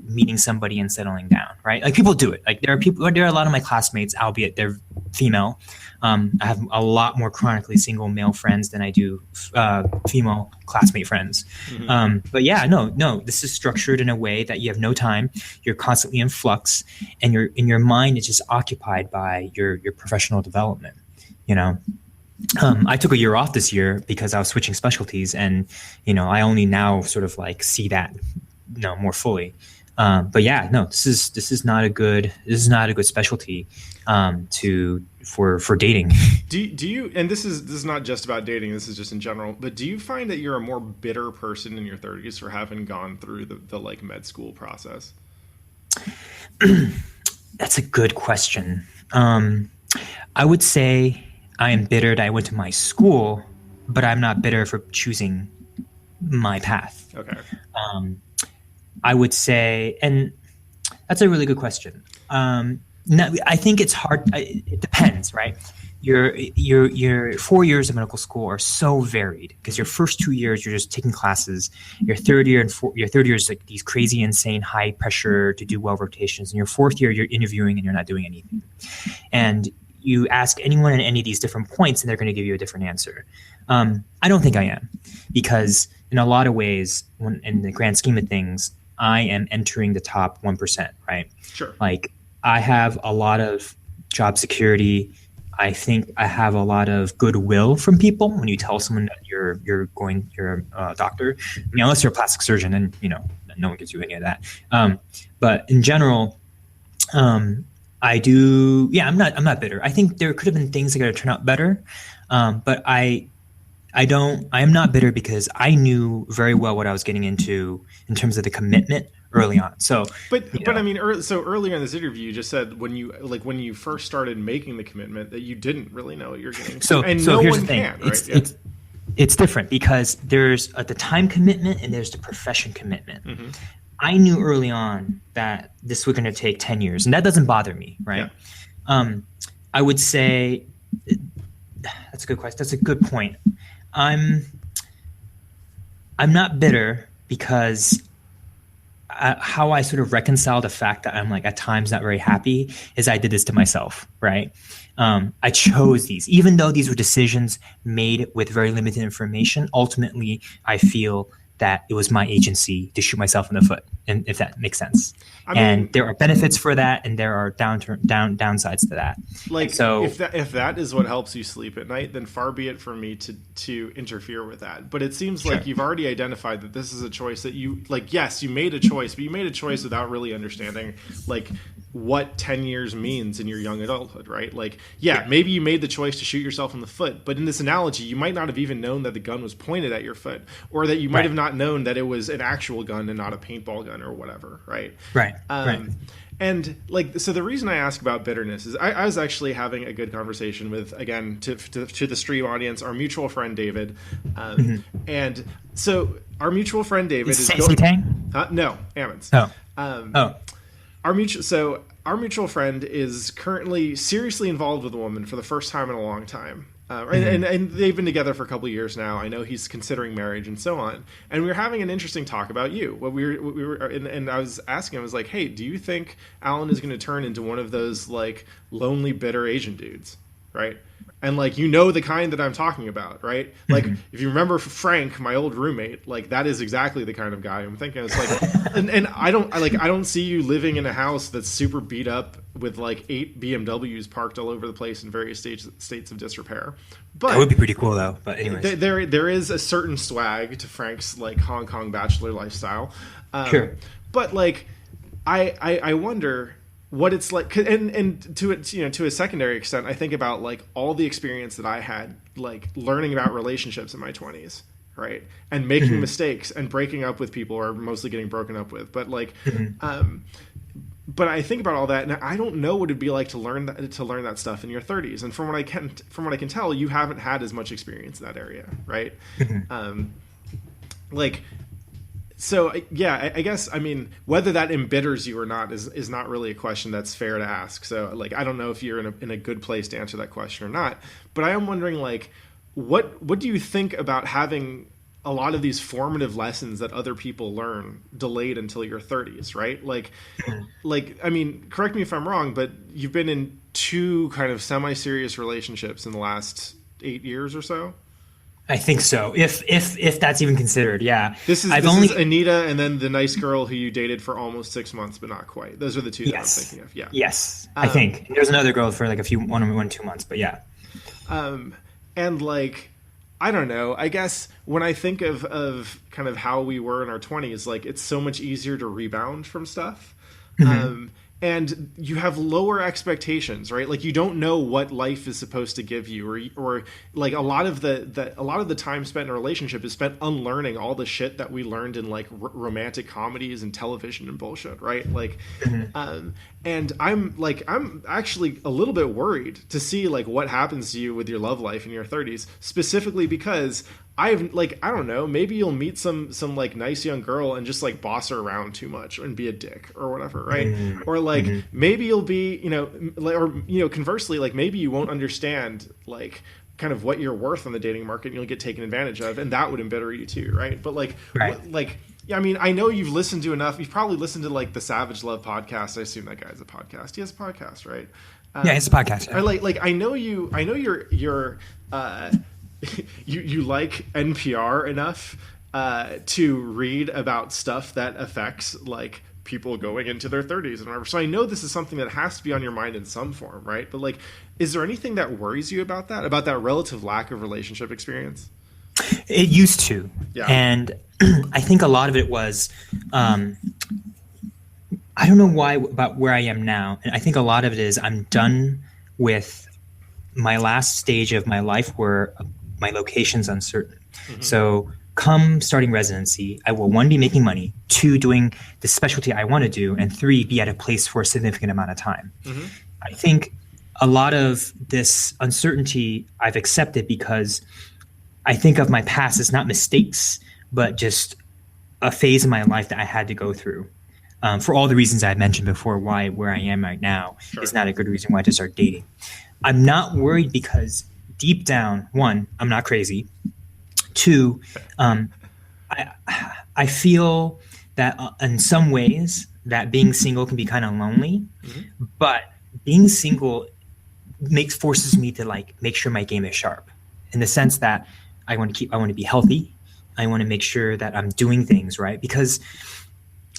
meeting somebody and settling down. Right. People do it. There are a lot of my classmates, albeit they're female. I have a lot more chronically single male friends than I do female classmate friends. Mm-hmm. But yeah, no, this is structured in a way that you have no time. You're constantly in flux, and your mind is just occupied by your professional development. I took a year off this year because I was switching specialties, and I only now sort of see that more fully. But yeah, no, this is not a good specialty for dating. Do you, and this is not just about dating, this is just in general, but do you find that you're a more bitter person in your 30s for having gone through the like med school process? That's a good question. I would say I am bitter that I went to my school, but I'm not bitter for choosing my path. Okay. I would say, and that's a really good question. I think it's hard. It depends, right? Your 4 years of medical school are so varied because your first 2 years you're just taking classes. Your third year is like these crazy, insane, high pressure to do well rotations. And your fourth year you're interviewing and you're not doing anything. And you ask anyone at any of these different points, and they're going to give you a different answer. I don't think I am, because in a lot of ways, in the grand scheme of things, I am entering the top 1%, right? Sure. Like, I have a lot of job security. I think I have a lot of goodwill from people when you tell someone that you're a doctor. I mean, unless you're a plastic surgeon, and no one gives you any of that. But in general, I do. Yeah, I'm not bitter. I think there could have been things that could have turned out better, but I am not bitter because I knew very well what I was getting into in terms of the commitment early on. So, but I mean, so earlier in this interview, you just said when you first started making the commitment that you didn't really know what you're getting. So and so no here's one the thing. can, right? It's different because there's the time commitment and there's the profession commitment. Mm-hmm. I knew early on that this was going to take 10 years, and that doesn't bother me, right? Yeah. I would say that's a good question. That's a good point. I'm not bitter because how I sort of reconcile the fact that I'm like at times not very happy is I did this to myself, right? I chose these, even though these were decisions made with very limited information. Ultimately, I feel that it was my agency to shoot myself in the foot, and if that makes sense. And there are benefits for that, and there are downsides to that. Like, so, if that is what helps you sleep at night, then far be it for me to interfere with that. But it seems like you've already identified that this is a choice that you like. Yes, you made a choice, but you made a choice without really understanding like what 10 years means in your young adulthood, right? Like, maybe you made the choice to shoot yourself in the foot, but in this analogy, you might not have even known that the gun was pointed at your foot, or that you might have not known that it was an actual gun and not a paintball gun or whatever, right? Right. And like, so the reason I ask about bitterness is I was actually having a good conversation with, again, to the stream audience, our mutual friend David, and so our mutual friend David is Tang? No, Ammons. Our mutual friend is currently seriously involved with a woman for the first time in a long time. And they've been together for a couple of years now. I know he's considering marriage and so on. And we were having an interesting talk about you. And I was asking him, I was like, hey, do you think Allen is going to turn into one of those like lonely, bitter Asian dudes, right? And like, the kind that I'm talking about, right? Like, if you remember Frank, my old roommate, like that is exactly the kind of guy I'm thinking. It's like, and I don't see you living in a house that's super beat up with like 8 BMWs parked all over the place in various states of disrepair. But that would be pretty cool, though. But anyways, there is a certain swag to Frank's like Hong Kong bachelor lifestyle. Sure. But like, I wonder what it's like, and to a secondary extent, I think about like all the experience that I had, like learning about relationships in my 20s, right, and making mistakes and breaking up with people, or mostly getting broken up with, but like, but I think about all that, and I don't know what it'd be like to learn that stuff in your 30s. And from what I can tell, you haven't had as much experience in that area, right? So yeah, I guess, I mean, whether that embitters you or not is not really a question that's fair to ask. So like, I don't know if you're in a good place to answer that question or not, but I am wondering like, what do you think about having a lot of these formative lessons that other people learn delayed until your 30s, right? Like, I mean, correct me if I'm wrong, but you've been in 2 kind of semi-serious relationships in the last 8 years or so. I think so. If that's even considered, yeah. This is Anita, and then the nice girl who you dated for almost 6 months, but not quite. Those are the 2 that I'm thinking of. Yeah. Yes, I think there's another girl for like 1 or 2 months, but yeah. And like, I don't know. I guess when I think of kind of how we were in our 20s, like it's so much easier to rebound from stuff. And you have lower expectations, right? Like you don't know what life is supposed to give you, or like a lot of the time spent in a relationship is spent unlearning all the shit that we learned in like romantic comedies and television and bullshit, right? Like, and I'm actually a little bit worried to see like what happens to you with your love life in your 30s, specifically because I don't know, maybe you'll meet some like nice young girl and just like boss her around too much and be a dick or whatever, right? Or like maybe you'll be, conversely, like maybe you won't understand like kind of what you're worth on the dating market and you'll get taken advantage of, and that would embitter you too, right? But like, yeah, I mean, I know you've listened to enough. You've probably listened to like the Savage Love podcast. I assume that guy has a podcast. He has a podcast, right? Yeah, it's a podcast. Yeah. Or like I know you're you like NPR enough to read about stuff that affects like people going into their 30s and whatever. So I know this is something that has to be on your mind in some form, right? But like, is there anything that worries you about that relative lack of relationship experience? It used to. Yeah. And I think a lot of it was, I don't know why about where I am now. And I think a lot of it is I'm done with my last stage of my life where my location's uncertain. So come starting residency, I will 1, be making money, 2, doing the specialty I want to do, and 3, be at a place for a significant amount of time. I think a lot of this uncertainty I've accepted because I think of my past as not mistakes, but just a phase in my life that I had to go through. For all the reasons I mentioned before, why where I am right now is not a good reason why to start dating. I'm not worried because deep down, 1, I'm not crazy. 2, I feel that in some ways that being single can be kind of lonely, but being single forces me to like make sure my game is sharp, in the sense that I want to be healthy. I want to make sure that I'm doing things right, because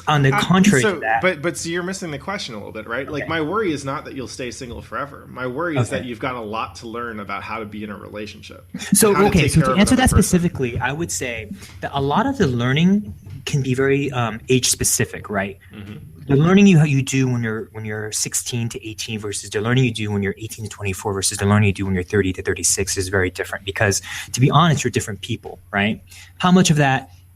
on the contrary to that. But so you're missing the question a little bit, right? Okay. Like my worry is not that you'll stay single forever. My worry is that you've got a lot to learn about how to be in a relationship. So to answer that specifically, I would say that a lot of the learning can be very age specific, right? The learning you do when you're 16 to 18 versus the learning you do when you're 18 to 24 versus the learning you do when you're 30 to 36 is very different, because to be honest, you're different people, right? How much of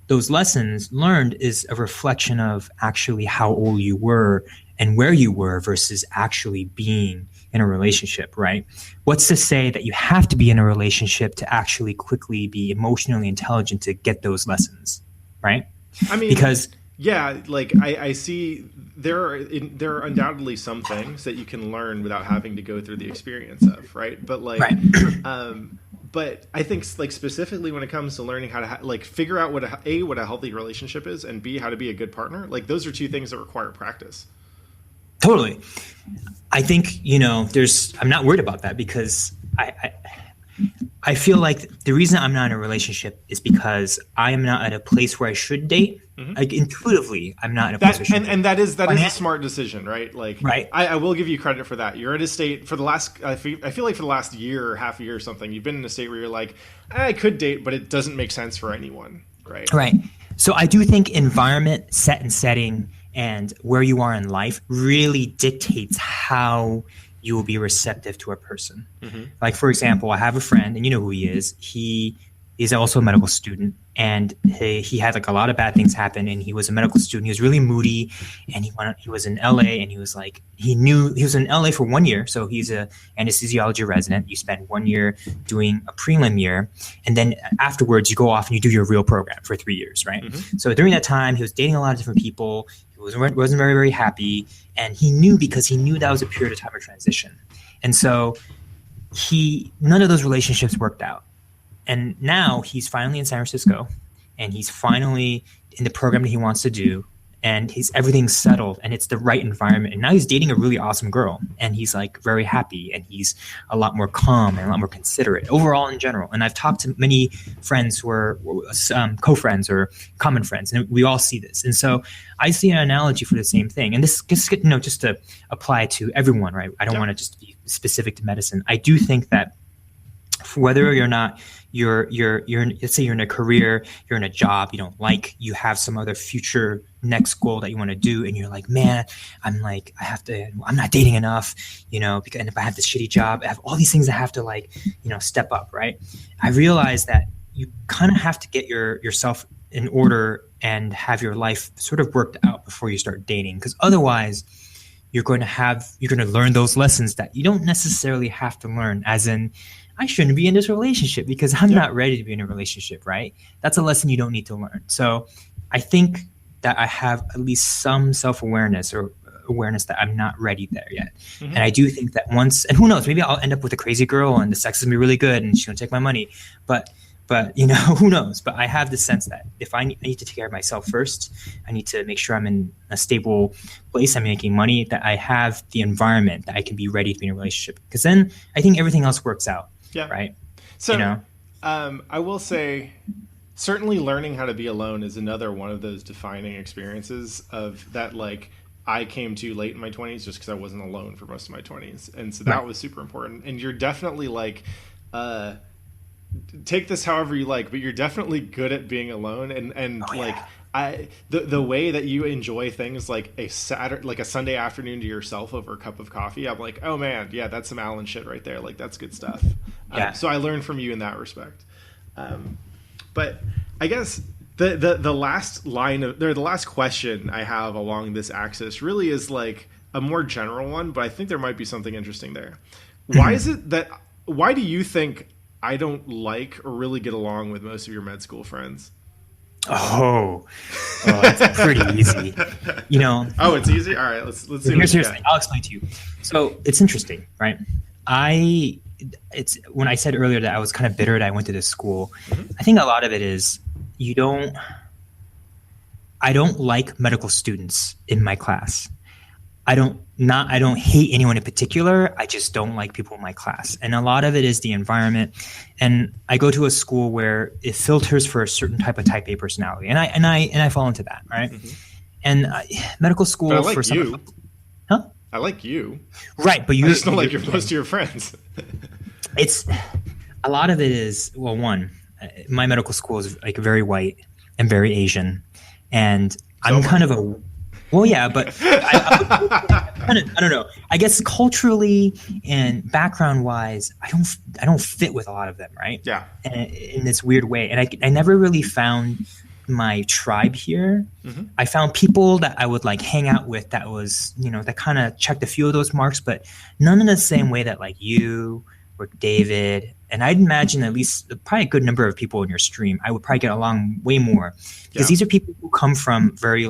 those lessons learned is a reflection of actually how old you were and where you were versus actually being in a relationship, right? What's to say that you have to be in a relationship to actually quickly be emotionally intelligent to get those lessons, right? I mean, because yeah, like I see there are undoubtedly some things that you can learn without having to go through the experience of, right? But like, but I think like specifically when it comes to learning how to like figure out what a healthy relationship is, and B, how to be a good partner, like those are 2 things that require practice. Totally. I think, I'm not worried about that, because I feel like the reason I'm not in a relationship is because I am not at a place where I should date. Like intuitively, I'm not in a place where I should date. And that is a smart decision, right? Like, right. I will give you credit for that. You're in a state for the last, I feel like for the last year or half a year or something, you've been in a state where you're like, I could date, but it doesn't make sense for anyone, right? Right. So I do think environment, setting, and where you are in life really dictates how you will be receptive to a person. Like, for example, I have a friend, and you know who he is. He is also a medical student, and he had like a lot of bad things happen, and he was a medical student. He was really moody, and he was in LA, and he was like, he was in LA for 1 year. So he's a anesthesiology resident. You spend 1 year doing a prelim year, and then afterwards you go off and you do your real program for 3 years, right? So during that time, he was dating a lot of different people. He wasn't very, very happy, and he knew that was a period of time of transition. And so none of those relationships worked out. And now he's finally in San Francisco, and he's finally in the program that he wants to do, and everything's settled, and it's the right environment. And now he's dating a really awesome girl, and he's like very happy, and he's a lot more calm and a lot more considerate overall in general. And I've talked to many friends who are co-friends or common friends, and we all see this. And so I see an analogy for the same thing. And this just to apply to everyone, right? I don't want to just be specific to medicine. I do think that whether or not let's say you're in a career, you're in a job you don't like, you have some other future next goal that you want to do, and you're like, man, I'm not dating enough, because, and if I have this shitty job, I have all these things I have to step up, right? I realized that you kind of have to get yourself in order and have your life sort of worked out before you start dating, because otherwise you're going to learn those lessons that you don't necessarily have to learn, as in, I shouldn't be in this relationship because I'm not ready to be in a relationship, right? That's a lesson you don't need to learn. So I think that I have at least some self-awareness or awareness that I'm not ready there yet. Mm-hmm. And I do think that once, and who knows, maybe I'll end up with a crazy girl and the sex is gonna be really good and she's gonna take my money. But who knows? But I have the sense that if I need to take care of myself first, I need to make sure I'm in a stable place, I'm making money, that I have the environment that I can be ready to be in a relationship. Because then I think everything else works out. Yeah. Right. So, I will say, certainly learning how to be alone is another one of those defining experiences of that, I came to late in my 20s just because I wasn't alone for most of my 20s. And so that was super important. And you're definitely take this however you like, but you're definitely good at being alone. And the way that you enjoy things like a Sunday afternoon to yourself over a cup of coffee, I'm like, oh man, yeah, that's some Allen shit right there. That's good stuff. So I learned from you in that respect. But I guess the last the last question I have along this axis really is a more general one, but I think there might be something interesting there. Why do you think I don't like or really get along with most of your med school friends? Oh, that's pretty easy. Oh, it's easy. All right, let's see. Here's the thing. I'll explain to you. So it's interesting, right? It's when I said earlier that I was kind of bitter that I went to this school. Mm-hmm. I think a lot of it is I don't like medical students in my class. I don't hate anyone in particular. I just don't like people in my class. And a lot of it is the environment. And I go to a school where it filters for a certain type of type A personality. And I fall into that, right? Mm-hmm. And medical school, but I like for some you. Huh? I like you. Right, but I just don't like most of your friends. It's a lot of it is, well, one, my medical school is very white and very Asian. And I'm kind of a well, yeah, but I don't know. I guess culturally and background-wise, I don't fit with a lot of them, right? Yeah. And in this weird way, and I never really found my tribe here. Mm-hmm. I found people that I would hang out with that was that kind of checked a few of those marks, but none in the same way that you or David. And I'd imagine at least probably a good number of people in your stream, I would probably get along way more because these are people who come from very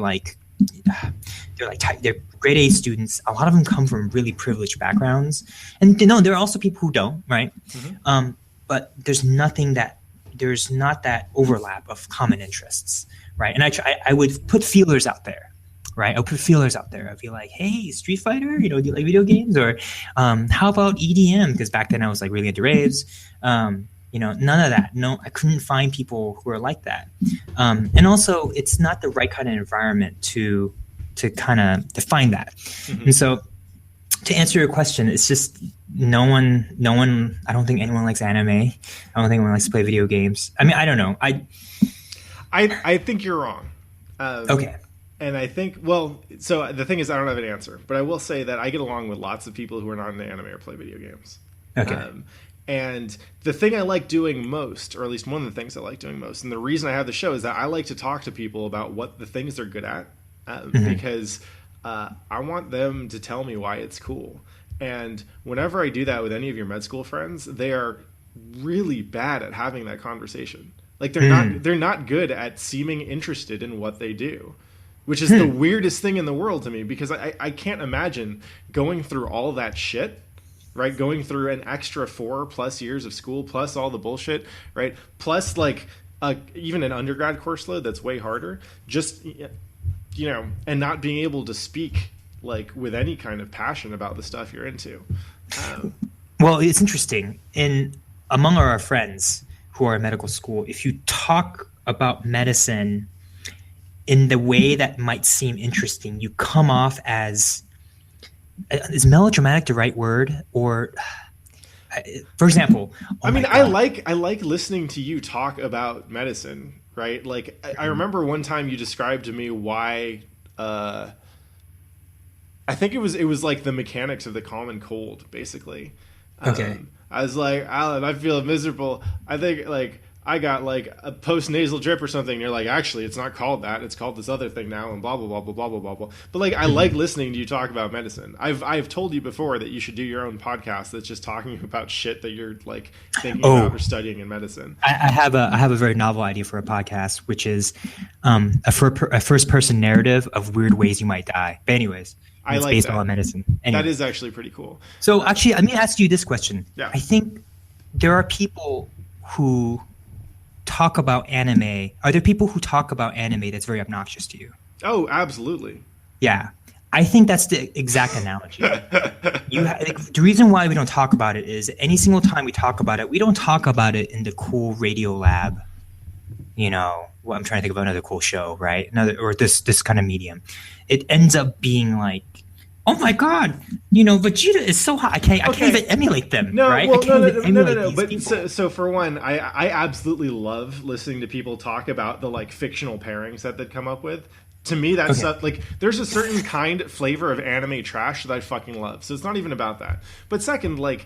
they're grade A students. A lot of them come from really privileged backgrounds, and there are also people who don't, right? Mm-hmm. But there's not that overlap of common interests, right? And I would put feelers out there, right? I'll put feelers out there. I'd be like, hey, Street Fighter, do you like video games? Or how about EDM? Because back then I was really into raves. None of that. No, I couldn't find people who are like that. And also, it's not the right kind of environment to kind of define that. Mm-hmm. And so, to answer your question, it's just no one. I don't think anyone likes anime. I don't think anyone likes to play video games. I mean, I don't know. I think you're wrong. Okay. And I think, so the thing is, I don't have an answer, but I will say that I get along with lots of people who are not into anime or play video games. Okay. And the thing I like doing most, or at least one of the things I like doing most, and the reason I have the show is that I like to talk to people about what the things they're good at, because I want them to tell me why it's cool. And whenever I do that with any of your med school friends, they are really bad at having that conversation. They're not good at seeming interested in what they do, which is the weirdest thing in the world to me, because I can't imagine going through all that shit. Right, going through an extra 4+ years of school, plus all the bullshit, right? Plus, even an undergrad course load that's way harder. Just, and not being able to speak with any kind of passion about the stuff you're into. Well, it's interesting. Among our friends who are in medical school, if you talk about medicine in the way that might seem interesting, you come off as. Is melodramatic the right word? Or for example, I mean, I like listening to you talk about medicine, right? Like, I remember one time you described to me why. I think it was like the mechanics of the common cold, basically. Okay. I was like, Alan, I feel miserable. I think like I got like a post-nasal drip or something. And you're like, actually, it's not called that. It's called this other thing now, and blah blah blah blah blah blah blah blah. But like, I like listening to you talk about medicine. I've told you before that you should do your own podcast that's just talking about shit that you're like thinking about or studying in medicine. I have a very novel idea for a podcast, which is a first-person narrative of weird ways you might die. But anyways. I like based that. on medicine. Anyway. That is actually pretty cool. So actually, let me ask you this question. Yeah. I think there are people who talk about anime. Are there people who talk about anime that's very obnoxious to you? Oh, absolutely. Yeah. I think that's the exact analogy. The reason why we don't talk about it is any single time we talk about it, we don't talk about it in the cool Radio Lab. You know, well, I'm trying to think of another cool show, right? Or this kind of medium. It ends up being like, oh my god, you know, Vegeta is so hot. I can't even emulate them. No, right? well, no. But so for one, I absolutely love listening to people talk about the like fictional pairings that they'd come up with. To me, that's like there's a certain flavor of anime trash that I fucking love. So it's not even about that. But second, like.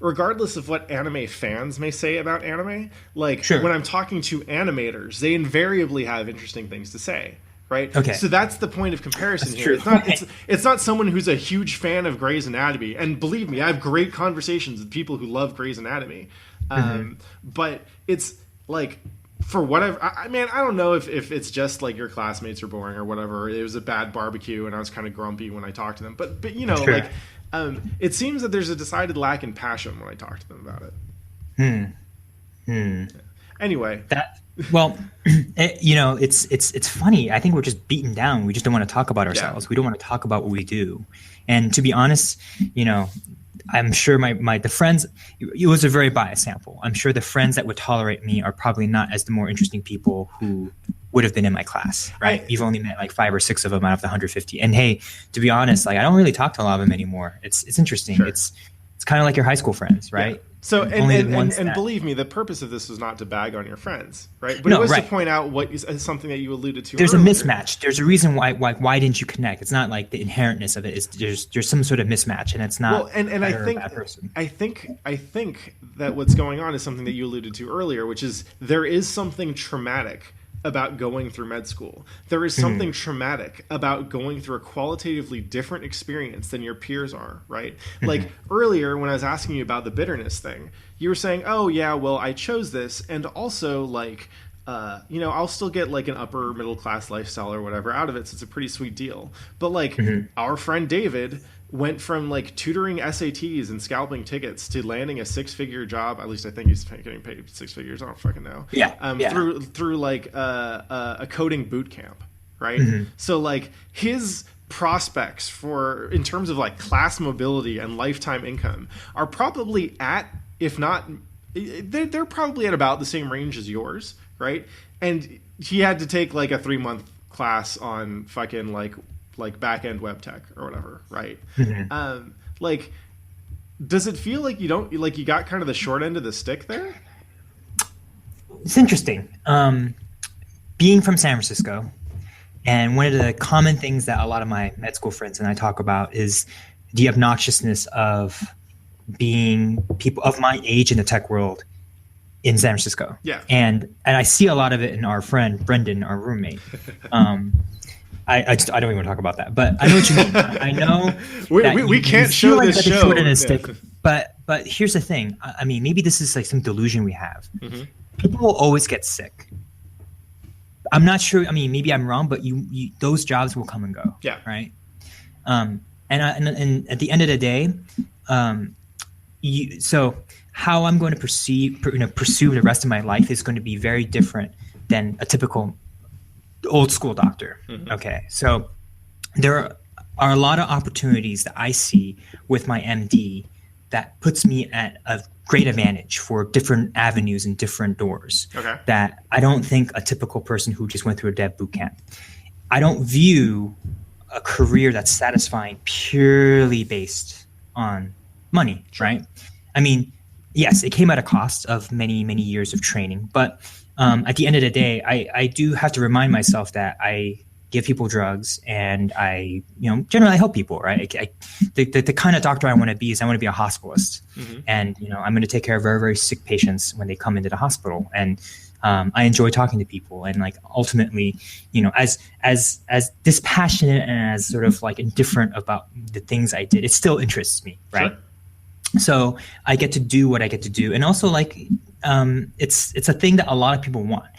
Regardless of what anime fans may say about anime, like when I'm talking to animators, they invariably have interesting things to say, right? Okay. So that's the point of comparison here. It's not someone who's a huge fan of Grey's Anatomy, and believe me, I have great conversations with people who love Grey's Anatomy. But it's like for whatever, I don't know if it's just like your classmates are boring or whatever. It was a bad barbecue, and I was kind of grumpy when I talked to them. But you know, like. It seems that there's a decided lack in passion when I talk to them about it. Anyway, you know, it's funny. I think we're just beaten down. We just don't want to talk about ourselves. We don't want to talk about what we do. And to be honest, you know, I'm sure the friends. It was a very biased sample. I'm sure the friends that would tolerate me are probably not as the more interesting people who would have been in my class, right? You've only met like 5 or 6 of them out of the 150. And hey, to be honest, like I don't really talk to a lot of them anymore. It's interesting. Sure. It's kind of like your high school friends, right? Yeah. So and believe me, the purpose of this was not to bag on your friends, right? But it was to point out what is something that you alluded to. There's earlier. A mismatch. There's a reason why didn't you connect? It's not like the inherentness of it. It's there's some sort of mismatch, and it's not. Well, and I think that what's going on is something that you alluded to earlier, which is there is something traumatic about going through med school. There is something traumatic about going through a qualitatively different experience than your peers are, right? Like earlier when I was asking you about the bitterness thing, you were saying, oh yeah, well I chose this, and also like, you know, I'll still get like an upper middle class lifestyle or whatever out of it, so it's a pretty sweet deal. But like our friend David went from like tutoring SATs and scalping tickets to landing a 6-figure job. At least I think he's getting paid 6 figures. I don't fucking know. Through like a coding boot camp, right? So like his prospects for in terms of like class mobility and lifetime income are probably at, if not, they're probably at about the same range as yours, right? And he had to take like a 3-month class on fucking like back-end web tech or whatever, right? Like, does it feel like you got kind of the short end of the stick there? It's interesting. Being from San Francisco, and one of the common things that a lot of my med school friends and I talk about is the obnoxiousness of being people of my age in the tech world in San Francisco. Yeah. And I see a lot of it in our friend Brendan, our roommate. I don't even want to talk about that, but I know what you mean. I know we can't show this show. But here's the thing. I mean, maybe this is like some delusion we have. People will always get sick. I'm not sure. I mean, maybe I'm wrong, but you those jobs will come and go. Yeah. Right. And at the end of the day, so how I'm going to pursue the rest of my life is going to be very different than a typical old school doctor. Okay. So there are a lot of opportunities that I see with my MD that puts me at a great advantage for different avenues and different doors that I don't think a typical person who just went through a dev boot camp. I don't view a career that's satisfying purely based on money, right? I mean, yes, it came at a cost of many, many years of training. But at the end of the day, I do have to remind myself that I give people drugs and I, generally help people, right? The kind of doctor I want to be is I want to be a hospitalist. Mm-hmm. And, I'm going to take care of very, very sick patients when they come into the hospital. And I enjoy talking to people. And like ultimately, as dispassionate and as sort of like indifferent about the things I did, it still interests me, right? Sure. So I get to do what I get to do. And also like, it's a thing that a lot of people want.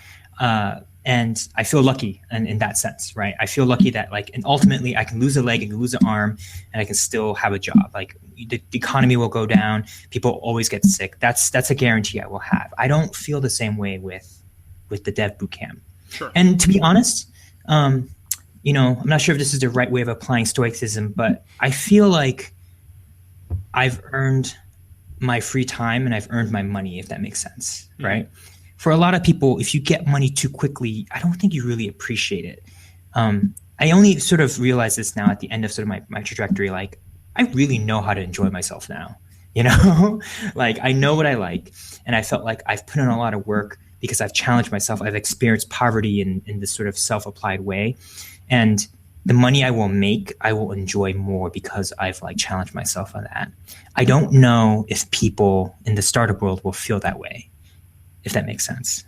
And I feel lucky in that sense, right? I feel lucky that like, and ultimately I can lose a leg, I can lose an arm, and I can still have a job. Like the economy will go down. People always get sick. That's a guarantee I will have. I don't feel the same way with the dev bootcamp. Sure. And to be honest, I'm not sure if this is the right way of applying stoicism, but I feel like I've earned my free time and I've earned my money, if that makes sense, mm-hmm. right? For a lot of people, if you get money too quickly, I don't think you really appreciate it. I only sort of realize this now at the end of sort of my trajectory. Like, I really know how to enjoy myself now, like I know what I like. And I felt like I've put in a lot of work because I've challenged myself. I've experienced poverty in this sort of self-applied way. And the money I will make, I will enjoy more because I've like challenged myself on that. I don't know if people in the startup world will feel that way, if that makes sense.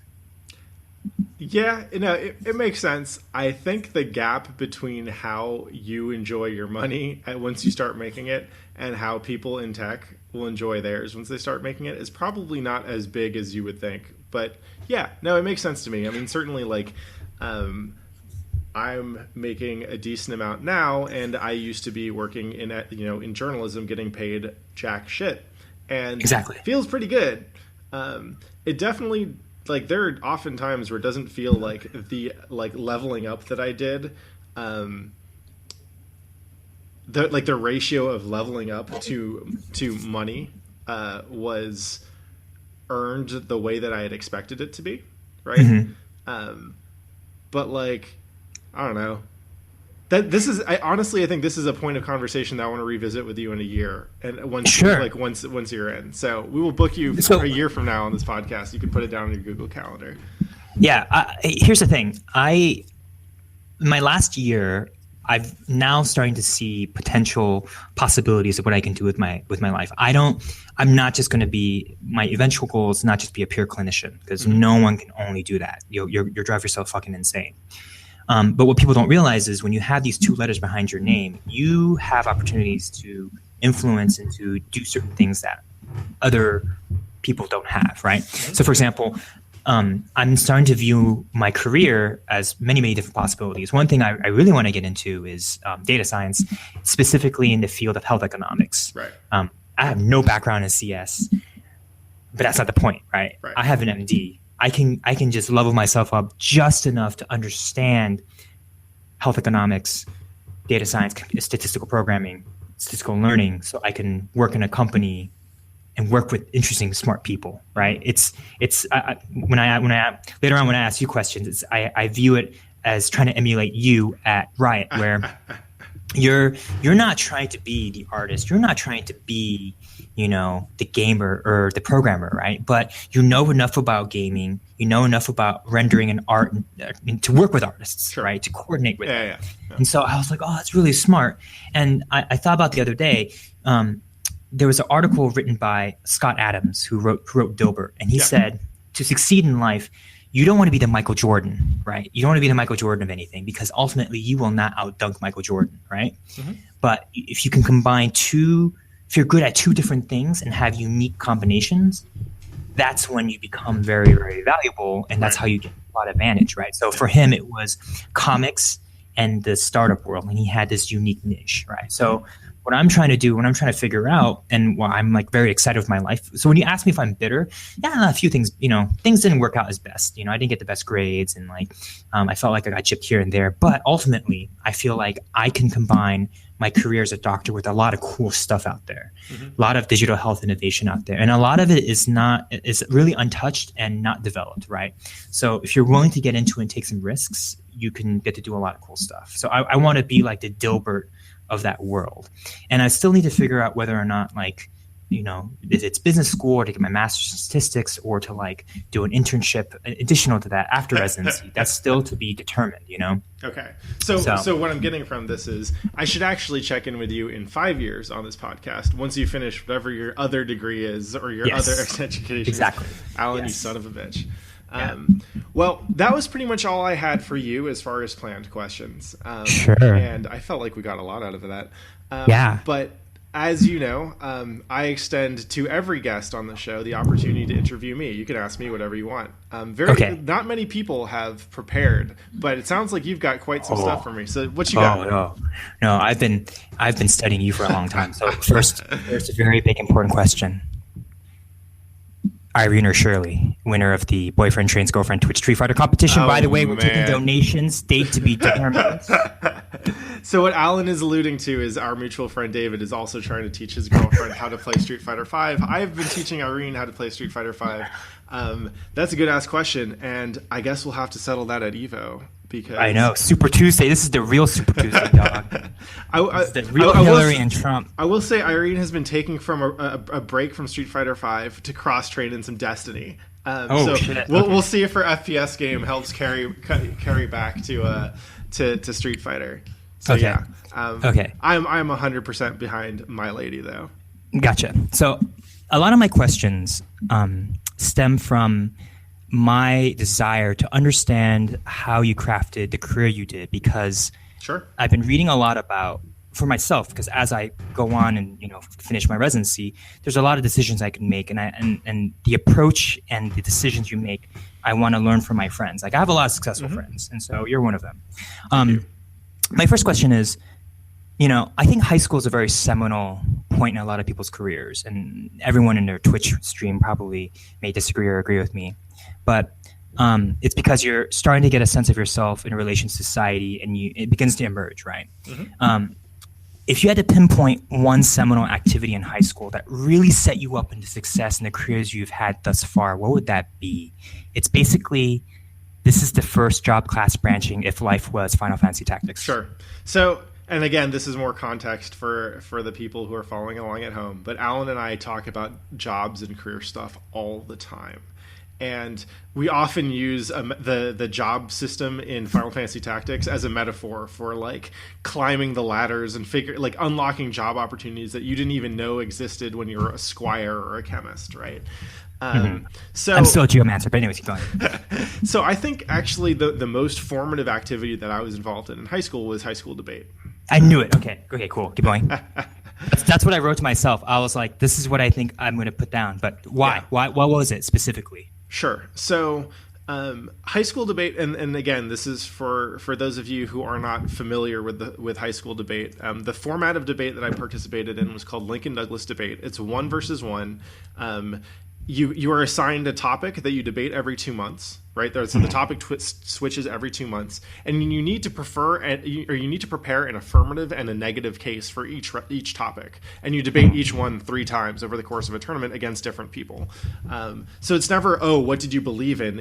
Yeah, it makes sense. I think the gap between how you enjoy your money once you start making it and how people in tech will enjoy theirs once they start making it is probably not as big as you would think. But yeah, no, it makes sense to me. I mean, certainly like I'm making a decent amount now, and I used to be working in journalism, getting paid jack shit, and exactly feels pretty good. It definitely, like, there are often times where it doesn't feel like the leveling up that I did, the ratio of leveling up to money was earned the way that I had expected it to be, right? Mm-hmm. But like, I don't know. I think this is a point of conversation that I want to revisit with you in a year, and once you're in. So we will book you for a year from now on this podcast. You can put it down on your Google Calendar. Yeah. Here's the thing. My last year, I've now starting to see potential possibilities of what I can do with my life. I'm not just going to be, my eventual goal is not just be a pure clinician, because mm-hmm. no one can only do that. You'll drive yourself fucking insane. But what people don't realize is when you have these two letters behind your name, you have opportunities to influence and to do certain things that other people don't have, right? So for example, I'm starting to view my career as many, many different possibilities. One thing I really want to get into is data science, specifically in the field of health economics. Right. I have no background in CS, but that's not the point, right? I have an MD. I can just level myself up just enough to understand health economics, data science, statistical programming, statistical learning, so I can work in a company and work with interesting, smart people, right? When I later on when I ask you questions, I view it as trying to emulate you at Riot, where you're not trying to be the artist, you're not trying to be the gamer or the programmer, right? But you know enough about gaming, you know enough about rendering an art to work with artists, sure. right? To coordinate with them. Yeah. And so I was like, oh, that's really smart. And I thought about the other day, there was an article written by Scott Adams who wrote Dilbert, and he said, to succeed in life, you don't want to be the Michael Jordan, right? You don't want to be the Michael Jordan of anything, because ultimately you will not outdunk Michael Jordan, right? Mm-hmm. But if you can combine if you're good at two different things and have unique combinations, that's when you become very, very valuable, and that's how you get a lot of advantage, right? So for him, it was comics and the startup world, and he had this unique niche, right? So what I'm trying to do, what I'm trying to figure out, and why I'm like very excited with my life. So when you ask me if I'm bitter, a few things, things didn't work out as best. I didn't get the best grades, and I felt like I got chipped here and there. But ultimately, I feel like I can combine my career as a doctor with a lot of cool stuff out there, mm-hmm. a lot of digital health innovation out there, and a lot of it is really untouched and not developed, right? So if you're willing to get into it and take some risks, you can get to do a lot of cool stuff. So I want to be like the Dilbert of that world. And I still need to figure out whether or not if it's business school or to get my master's in statistics or to like do an internship additional to that after residency. That's still to be determined, Okay. So what I'm getting from this is I should actually check in with you in 5 years on this podcast once you finish whatever your other degree is or your other education. Exactly. Alan, you son of a bitch. Well, that was pretty much all I had for you as far as planned questions. Sure. And I felt like we got a lot out of that. But as you know, I extend to every guest on the show the opportunity to interview me. You can ask me whatever you want. Not many people have prepared, but it sounds like you've got quite some stuff for me. So what you got? No, I've been studying you for a long time. So first a very big important question. Irene or Shirley, winner of the Boyfriend Trains Girlfriend Twitch Street Fighter competition. By the way, we're taking donations, date to be determined. So what Alan is alluding to is our mutual friend David is also trying to teach his girlfriend how to play Street Fighter V. I've been teaching Irene how to play Street Fighter V. That's a good ass question, and I guess we'll have to settle that at Evo. Because I know, Super Tuesday. This is the real Super Tuesday, dog. This is the real Hillary and Trump. I will say Irene has been taking from a break from Street Fighter V to cross train in some Destiny. Shit. We'll see if her FPS game helps carry back to Street Fighter. So okay. Yeah, I'm 100% behind my lady though. Gotcha. So a lot of my questions stem from my desire to understand how you crafted the career you did, because I've been reading a lot about for myself, because as I go on and finish my residency, there's a lot of decisions I can make, and the approach and the decisions you make, I want to learn from my friends. Like I have a lot of successful friends, and so you're one of them. My first question is, I think high school is a very seminal point in a lot of people's careers, and everyone in their Twitch stream probably may disagree or agree with me. But it's because you're starting to get a sense of yourself in relation to society, and it begins to emerge, right? If you had to pinpoint one seminal activity in high school that really set you up into success in the careers you've had thus far, what would that be? It's basically, this is the first job class branching if life was Final Fantasy Tactics. Sure. So, and again, this is more context for the people who are following along at home, but Alan and I talk about jobs and career stuff all the time. And we often use the job system in Final Fantasy Tactics as a metaphor for like climbing the ladders and unlocking job opportunities that you didn't even know existed when you were a squire or a chemist, right? So I'm still a geomancer, but anyways, keep going. So I think actually the most formative activity that I was involved in high school was high school debate. I knew it. Okay, cool. Keep going. That's what I wrote to myself. I was like, this is what I think I'm going to put down. But why? Why? What was it specifically? Sure. So high school debate, and again, this is for those of you who are not familiar with high school debate. The format of debate that I participated in was called Lincoln Douglas debate. It's 1 versus 1. You are assigned a topic that you debate every 2 months, right? So the topic switches every 2 months, and you need to prepare an affirmative and a negative case for each topic, and you debate each one 3 times over the course of a tournament against different people. So it's never, what did you believe in?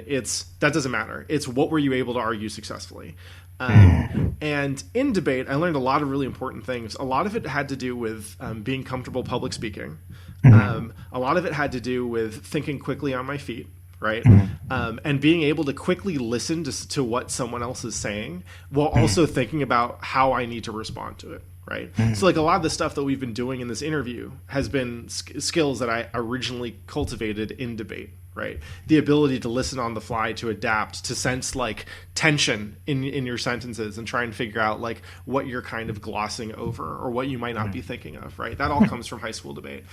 That doesn't matter. It's what were you able to argue successfully. And in debate, I learned a lot of really important things. A lot of it had to do with being comfortable public speaking. A lot of it had to do with thinking quickly on my feet, right? And being able to quickly listen to what someone else is saying while also thinking about how I need to respond to it, right? So like a lot of the stuff that we've been doing in this interview has been skills that I originally cultivated in debate, right? The ability to listen on the fly, to adapt, to sense like tension in your sentences and try and figure out like what you're kind of glossing over or what you might not be thinking of, right? That all comes from high school debate.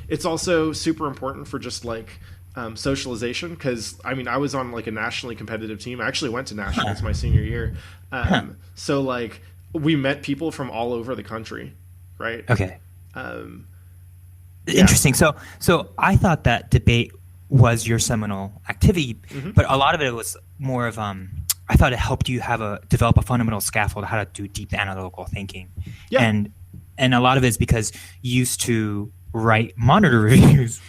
It's also super important for just like socialization, because I was on like a nationally competitive team. I actually went to nationals my senior year. So like we met people from all over the country, right? Okay. Interesting. So I thought that debate was your seminal activity, but a lot of it was more of I thought it helped you develop a fundamental scaffold how to do deep analytical thinking. Yeah. And a lot of it is because you used to write monitor reviews.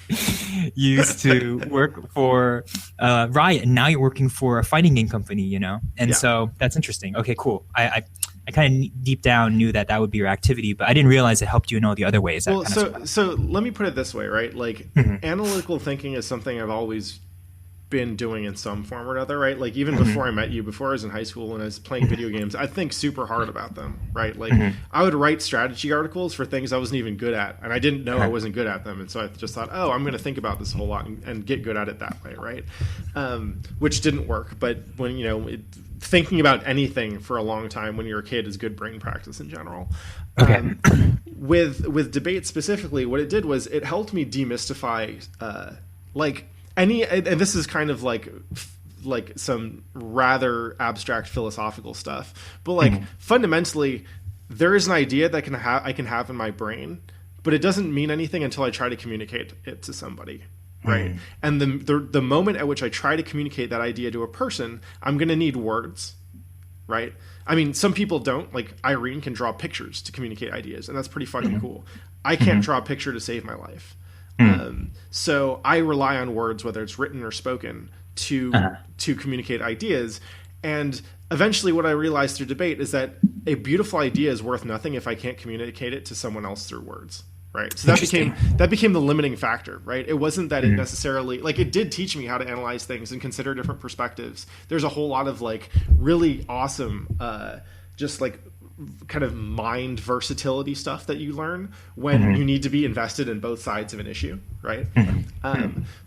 You used to work for Riot, and now you're working for a fighting game company, and so that's interesting. Okay, cool. I I kind of deep down knew that would be your activity, but I didn't realize it helped you in all the other ways. Well, so let me put it this way, right? Like analytical thinking is something I've always been doing in some form or another, right? Like even before I met you, before I was in high school and I was playing video games, I think super hard about them, right? Like I would write strategy articles for things I wasn't even good at, and I didn't know I wasn't good at them, and so I just thought, oh, I'm going to think about this a whole lot and get good at it that way, right? Which didn't work, but when thinking about anything for a long time when you're a kid is good brain practice in general. Okay. With debate specifically, what it did was it helped me demystify and this is kind of like some rather abstract philosophical stuff, but like fundamentally there is an idea that I can have in my brain, but it doesn't mean anything until I try to communicate it to somebody, right? And the moment at which I try to communicate that idea to a person, I'm going to need words, right? I mean, some people don't. Like Irene can draw pictures to communicate ideas, and that's pretty fucking cool. I can't draw a picture to save my life. So I rely on words, whether it's written or spoken, to communicate ideas. And eventually what I realized through debate is that a beautiful idea is worth nothing if I can't communicate it to someone else through words. Right. So that became the limiting factor, right? It wasn't that it necessarily, like, it did teach me how to analyze things and consider different perspectives. There's a whole lot of like really awesome, just like kind of mind versatility stuff that you learn when you need to be invested in both sides of an issue, right?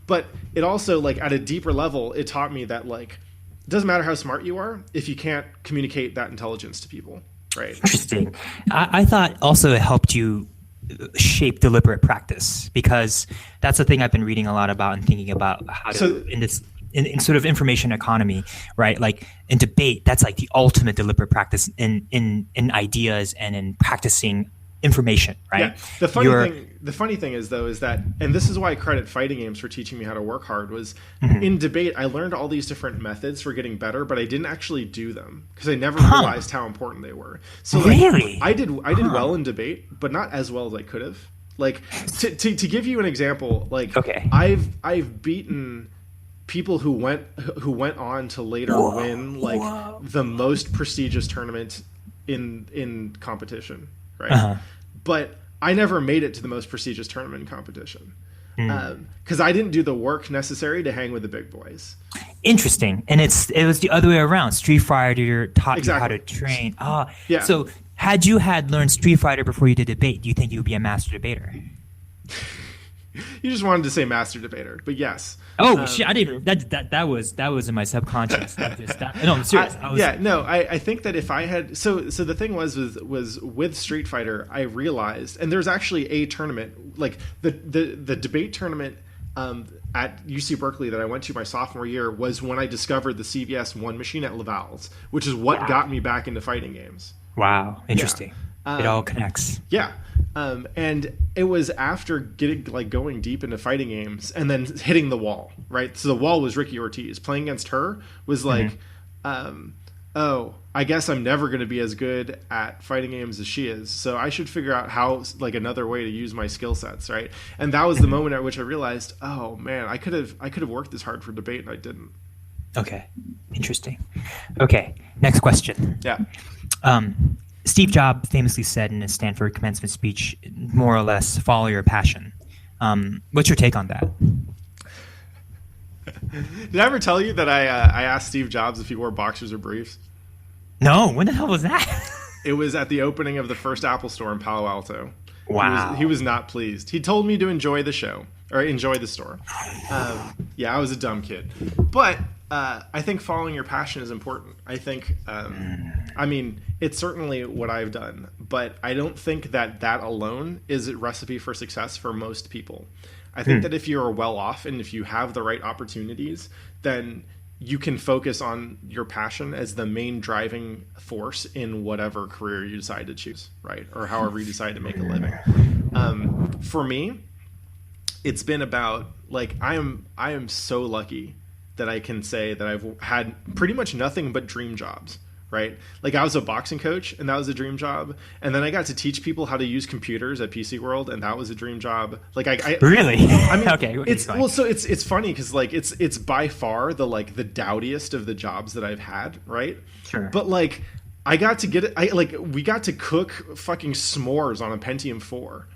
But it also, like, at a deeper level, it taught me that, like, it doesn't matter how smart you are if you can't communicate that intelligence to people, right? Interesting. I thought also it helped you shape deliberate practice, because that's the thing I've been reading a lot about and thinking about how to, in sort of information economy, right? Like in debate, that's like the ultimate deliberate practice in ideas and in practicing information, right? Yeah. The funny thing is, though, is that, and this is why I credit fighting games for teaching me how to work hard, was in debate, I learned all these different methods for getting better, but I didn't actually do them because I never realized how important they were. So like, really? I did well in debate, but not as well as I could have. Like to give you an example, like I've beaten people who went on to later win like the most prestigious tournament in competition, right? But I never made it to the most prestigious tournament in competition because I didn't do the work necessary to hang with the big boys. Interesting. And it was the other way around. Street Fighter taught you how to train. Yeah. So had you learned Street Fighter before you did debate, do you think you would be a master debater? You just wanted to say master debater, but yes. Oh shit! I didn't. That was in my subconscious. No, I'm serious. I think that if I had so the thing was with Street Fighter, I realized, and there's actually a tournament, like the debate tournament at UC Berkeley that I went to my sophomore year was when I discovered the CVS 1 machine at Laval's, which is what got me back into fighting games. Wow, interesting. Yeah. It all connects. Yeah. And it was after going deep into fighting games and then hitting the wall, right? So the wall was Ricky Ortiz. Playing against her was like, I guess I'm never going to be as good at fighting games as she is. So I should figure out how, like, another way to use my skill sets, right? And that was the moment at which I realized, oh man, I could have worked this hard for debate and I didn't. Okay. Interesting. Okay. Next question. Yeah. Steve Jobs famously said in his Stanford commencement speech, more or less, follow your passion. What's your take on that? Did I ever tell you that I asked Steve Jobs if he wore boxers or briefs? No, when the hell was that? It was at the opening of the first Apple store in Palo Alto. Wow. He was not pleased. He told me to enjoy the show, or enjoy the store. I was a dumb kid. But I think following your passion is important. I think, I mean, it's certainly what I've done, but I don't think that alone is a recipe for success for most people. I think that if you're well off and if you have the right opportunities, then you can focus on your passion as the main driving force in whatever career you decide to choose, right? Or however you decide to make a living. For me, it's been about, like, I am so lucky that I can say that I've had pretty much nothing but dream jobs, right? Like, I was a boxing coach and that was a dream job. And then I got to teach people how to use computers at PC World and that was a dream job. Like, I really? I mean, okay. It's funny because, like, it's by far the dowdiest of the jobs that I've had, right? Sure. But, like, I got to get it. We got to cook fucking s'mores on a Pentium 4.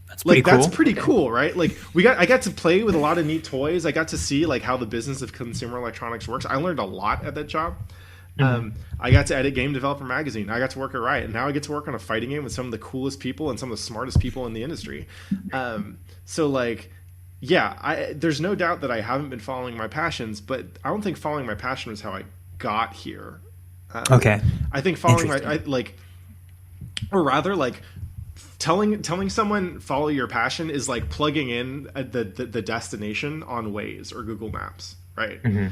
That's pretty cool. That's pretty cool, right? I got to play with a lot of neat toys. I got to see how the business of consumer electronics works. I learned a lot at that job. I got to edit Game Developer Magazine. I got to work at Riot, and now I get to work on a fighting game with some of the coolest people and some of the smartest people in the industry. There's no doubt that I haven't been following my passions, but I don't think following my passion was how I got here. Okay. I think following telling someone follow your passion is like plugging in the destination on Waze or Google Maps, right? Mm-hmm.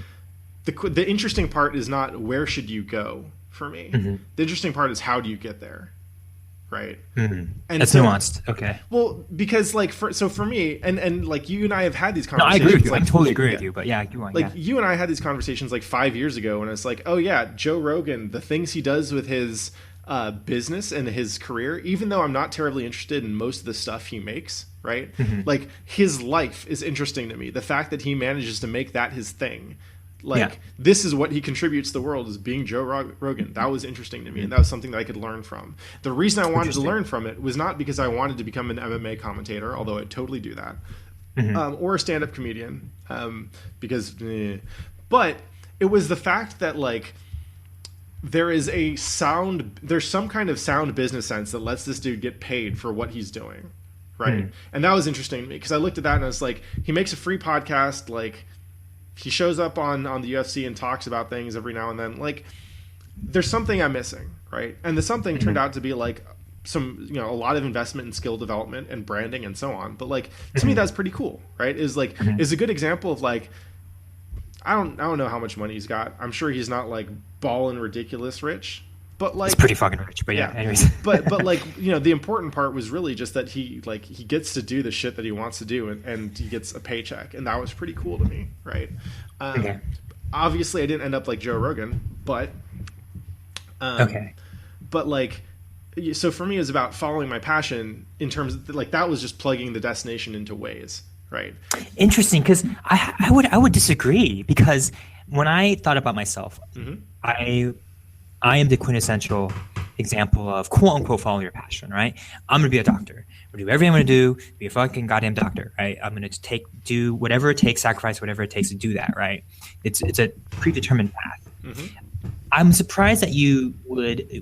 The interesting part is not where should you go for me. Mm-hmm. The interesting part is how do you get there, right? Mm-hmm. And that's nuanced. Okay. Well, because for me and you and I have had these conversations. No, I agree with you. I totally agree with you. But yeah, you want you and I had these conversations 5 years ago, and it's oh yeah, Joe Rogan, the things he does with his business and his career, even though I'm not terribly interested in most of the stuff he makes, right? Mm-hmm. His life is interesting to me. The fact that he manages to make that his thing. This is what he contributes to the world, is being Joe Rogan. That was interesting to me, and that was something that I could learn from. The reason I wanted to learn from it was not because I wanted to become an MMA commentator, although I'd totally do that, or a stand-up comedian, but it was the fact that there's some kind of sound business sense that lets this dude get paid for what he's doing, right? And that was interesting to me because I looked at that and I was he makes a free podcast, he shows up on the UFC and talks about things every now and then. There's something I'm missing, right? And the something turned out to be some, a lot of investment in skill development and branding and so on. But to me, that's pretty cool, right? Is a good example of I don't know how much money he's got. I'm sure he's not ballin' ridiculous rich, but it's pretty fucking rich. But yeah. Anyways, but the important part was really just that he gets to do the shit that he wants to do, and he gets a paycheck, and that was pretty cool to me, right? Okay. Obviously, I didn't end up like Joe Rogan, but okay. But so for me, it was about following my passion in terms of that was just plugging the destination into Waze, right? Interesting, because I would disagree, because when I thought about myself, I am the quintessential example of quote unquote follow your passion, right? I'm gonna be a doctor. I'm gonna do everything I'm gonna do, be a fucking goddamn doctor, right? I'm gonna do whatever it takes, sacrifice whatever it takes to do that, right? It's a predetermined path. Mm-hmm. I'm surprised that we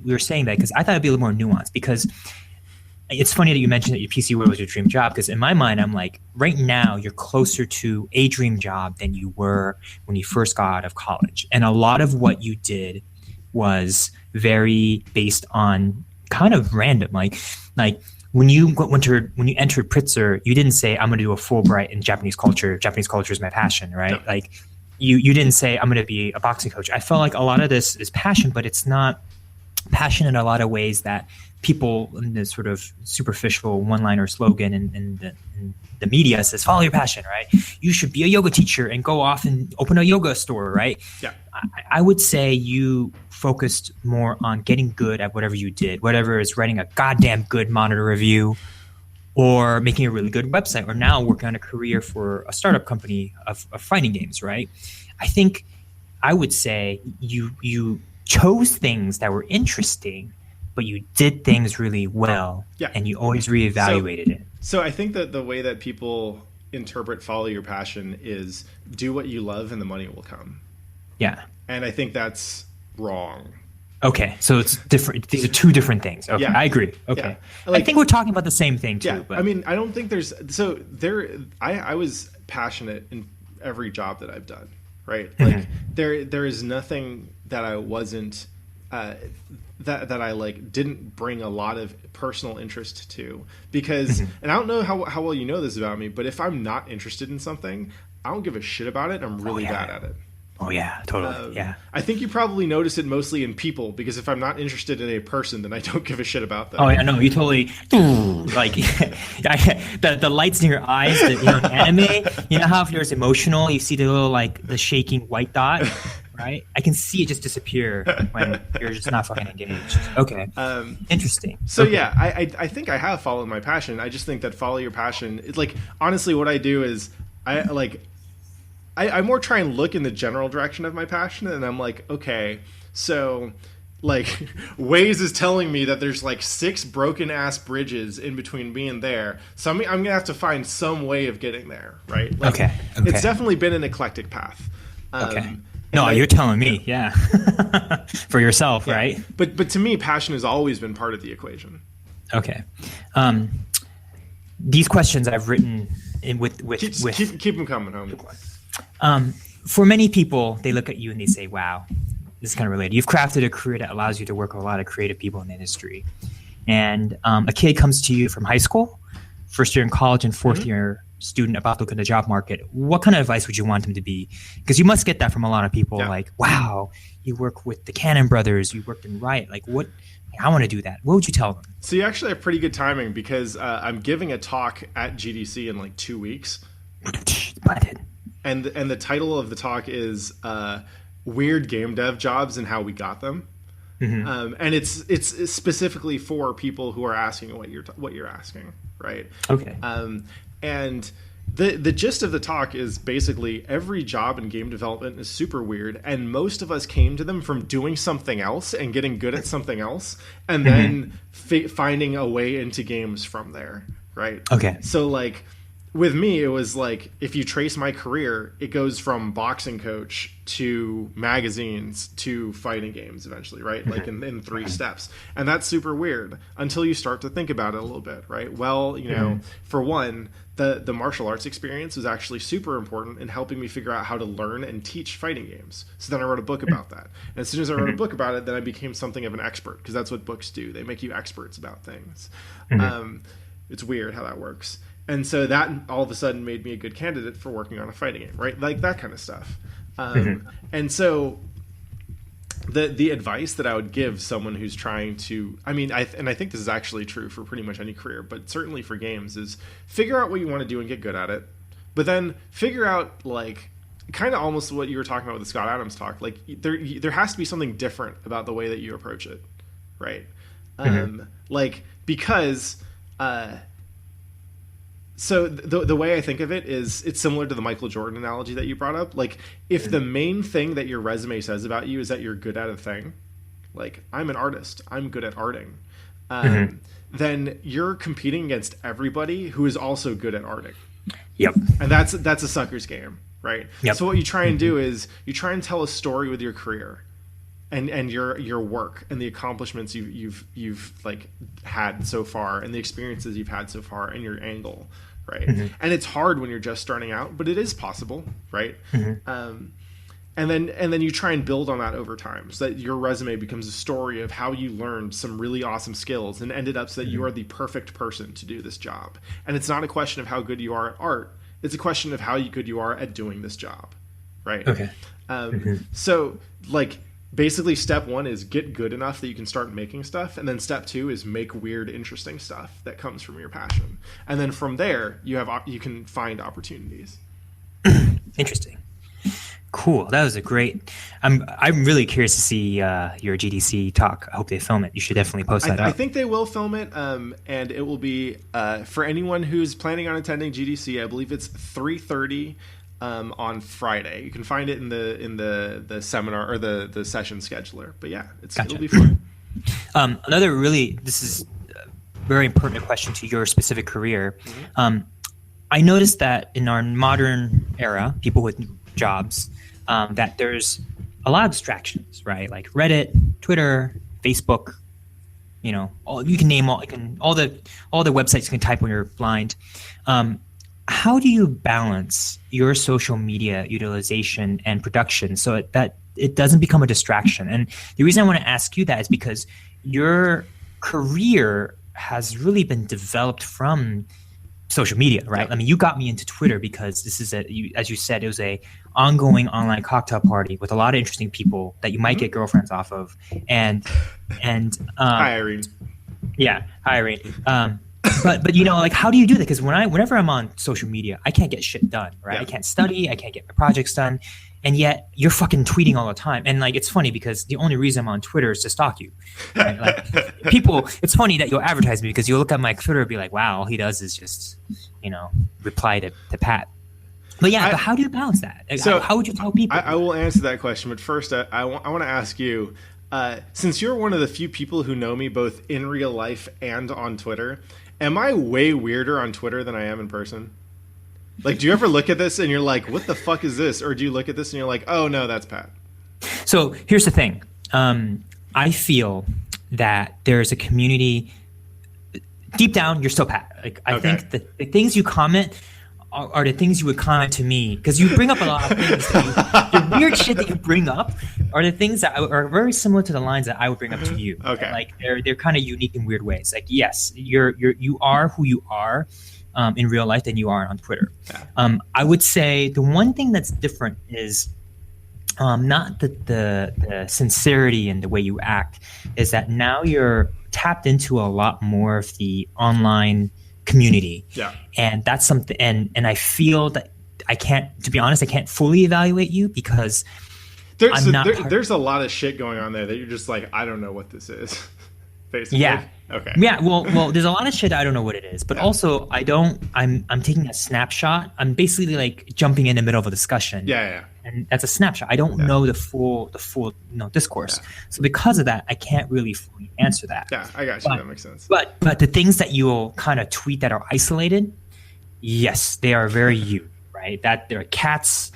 were saying that, because I thought it'd be a little more nuanced, because it's funny that you mentioned that your PC world was your dream job, because in my mind, I'm right now you're closer to a dream job than you were when you first got out of college. And a lot of what you did was very based on kind of random. When you entered Pritzker, you didn't say, I'm going to do a Fulbright in Japanese culture. Japanese culture is my passion, right? No. You didn't say, I'm going to be a boxing coach. I felt like a lot of this is passion, but it's not passion in a lot of ways that people in this sort of superficial one-liner slogan in the media says, follow your passion, right? You should be a yoga teacher and go off and open a yoga store, right? Yeah. I would say you focused more on getting good at whatever you did, whatever is writing a goddamn good monitor review or making a really good website, or now working on a career for a startup company of fighting games, right? I think I would say you chose things that were interesting, but you did things really well, and you always reevaluated it. So I think that the way that people interpret follow your passion is do what you love and the money will come. Yeah. And I think that's wrong. Okay, so it's different. These are two different things. Okay, I agree. Okay. Yeah. I think we're talking about the same thing too. Yeah, but. I mean, I don't think I was passionate in every job that I've done, right? There is nothing that I wasn't that I didn't bring a lot of personal interest to, because and I don't know how well you know this about me, but if I'm not interested in something, I don't give a shit about it. I'm really bad at it. Oh yeah, totally. Yeah. I think you probably notice it mostly in people, because if I'm not interested in a person, then I don't give a shit about them. Oh yeah, no, you totally the lights in your eyes. In anime, you know how if you're emotional, you see the little the shaking white dot, right? I can see it just disappear when you're just not fucking engaged. Okay, interesting. So yeah, I think I have followed my passion. I just think that follow your passion. It's honestly, what I do is I more try and look in the general direction of my passion, and I'm okay, So like Waze is telling me that there's like 6 broken ass bridges in between me and there. So I'm going to have to find some way of getting there. Right. Like, okay. It's definitely been an eclectic path. Okay. No, you're telling me, yeah. For yourself, yeah. Right? But to me, passion has always been part of the equation. Okay. These questions I've written with keep them coming, homie. For many people, they look at you and they say, wow, this is kind of related. You've crafted a career that allows you to work with a lot of creative people in the industry. And a kid comes to you from high school, first year in college and fourth year student about to look in the job market. What kind of advice would you want them to be? Because you must get that from a lot of people. Yeah. Like, wow, you work with the Cannon brothers, you worked in Riot. Like, what? I want to do that. What would you tell them? So you actually have pretty good timing because I'm giving a talk at GDC in like 2 weeks. And the title of the talk is Weird Game Dev Jobs and How We Got Them. Mm-hmm. And it's specifically for people who are asking what you're asking, right? Okay. And the gist of the talk is basically every job in game development is super weird, and most of us came to them from doing something else and getting good at something else, and then finding a way into games from there, right? Okay. So like with me, it was like if you trace my career, it goes from boxing coach to magazines to fighting games eventually, right? Like in 3 steps. And that's super weird until you start to think about it a little bit, right? Well, you know, for one, the martial arts experience was actually super important in helping me figure out how to learn and teach fighting games. So then I wrote a book about that. And as soon as I wrote a book about it, then I became something of an expert, because that's what books do. They make you experts about things. It's weird how that works. And so that all of a sudden made me a good candidate for working on a fighting game, right? Like that kind of stuff. And so the advice that I would give someone who's trying to, I think this is actually true for pretty much any career, but certainly for games, is figure out what you want to do and get good at it. But then figure out, like, kind of almost what you were talking about with the Scott Adams talk. Like there has to be something different about the way that you approach it, right? Like, because... So the way I think of it is it's similar to the Michael Jordan analogy that you brought up. Like, if the main thing that your resume says about you is that you're good at a thing, like, I'm an artist, I'm good at arting, then you're competing against everybody who is also good at arting. Yep. And that's a sucker's game, right? Yep. So what you try and do is you try and tell a story with your career and your work and the accomplishments you've like had so far and the experiences you've had so far and your angle, right? And it's hard when you're just starting out, but it is possible, right? And then you try and build on that over time, so that your resume becomes a story of how you learned some really awesome skills and ended up so that you are the perfect person to do this job. And it's not a question of how good you are at art, it's a question of how good you are at doing this job, right? Okay. So like, basically step 1 is get good enough that you can start making stuff, and then step 2 is make weird, interesting stuff that comes from your passion, and then from there you can find opportunities. Interesting. Cool. That was a great. I'm really curious to see your GDC talk. I hope they film it. You should definitely post that up. I think they will film it, and it will be for anyone who's planning on attending GDC. I believe it's 3:30. On Friday. You can find it in the seminar or the session scheduler. But yeah, it'll be fun. Another this is a very pertinent question to your specific career. I noticed that in our modern era, people with jobs, that there's a lot of distractions, right? Like Reddit, Twitter, Facebook, you know, all the websites you can type when you're blind. How do you balance your social media utilization and production so that it doesn't become a distraction? And the reason I want to ask you that is because your career has really been developed from social media, right? I mean, you got me into Twitter because this is as you said, it was a ongoing online cocktail party with a lot of interesting people that you might get girlfriends off of. And hi, Irene. Yeah, hi, Irene. But you know, like, how do you do that? Because whenever I'm on social media, I can't get shit done, right? Yeah. I can't study, I can't get my projects done, and yet you're fucking tweeting all the time. And like, it's funny because the only reason I'm on Twitter is to stalk you. Right? Like, people, it's funny that you'll advertise me because you'll look at my Twitter and be like, wow, all he does is just, you know, reply to Pat. But yeah, but how do you balance that? Like, So how would you tell people? I will answer that question, but first I want to ask you, since you're one of the few people who know me both in real life and on Twitter, am I way weirder on Twitter than I am in person? Like, do you ever look at this and you're like, what the fuck is this? Or do you look at this and you're like, oh no, that's Pat? So here's the thing. I feel that there's a community deep down. You're still Pat. Like, I think the things you comment are the things you would comment to me, because you bring up a lot of things. The weird shit that you bring up are the things that are very similar to the lines that I would bring up to you. Okay. Like they're kind of unique in weird ways. Like, yes, you are who you are in real life than you are on Twitter. Yeah. I would say the one thing that's different is not the sincerity and the way you act, is that now you're tapped into a lot more of the online community. Yeah. And that's something, and I feel that I can't fully evaluate you because there's a lot of shit going on there that you're just like, I don't know what this is. Basically. Yeah. Okay. Yeah. Well, there's a lot of shit I don't know what it is, but also I'm taking a snapshot. I'm basically like jumping in the middle of a discussion. Yeah. And that's a snapshot. I don't know the full discourse. Yeah. So because of that, I can't really fully answer that. Yeah, I got you. That makes sense. But the things that you'll kind of tweet that are isolated, yes, they are very you, right? That there are cats,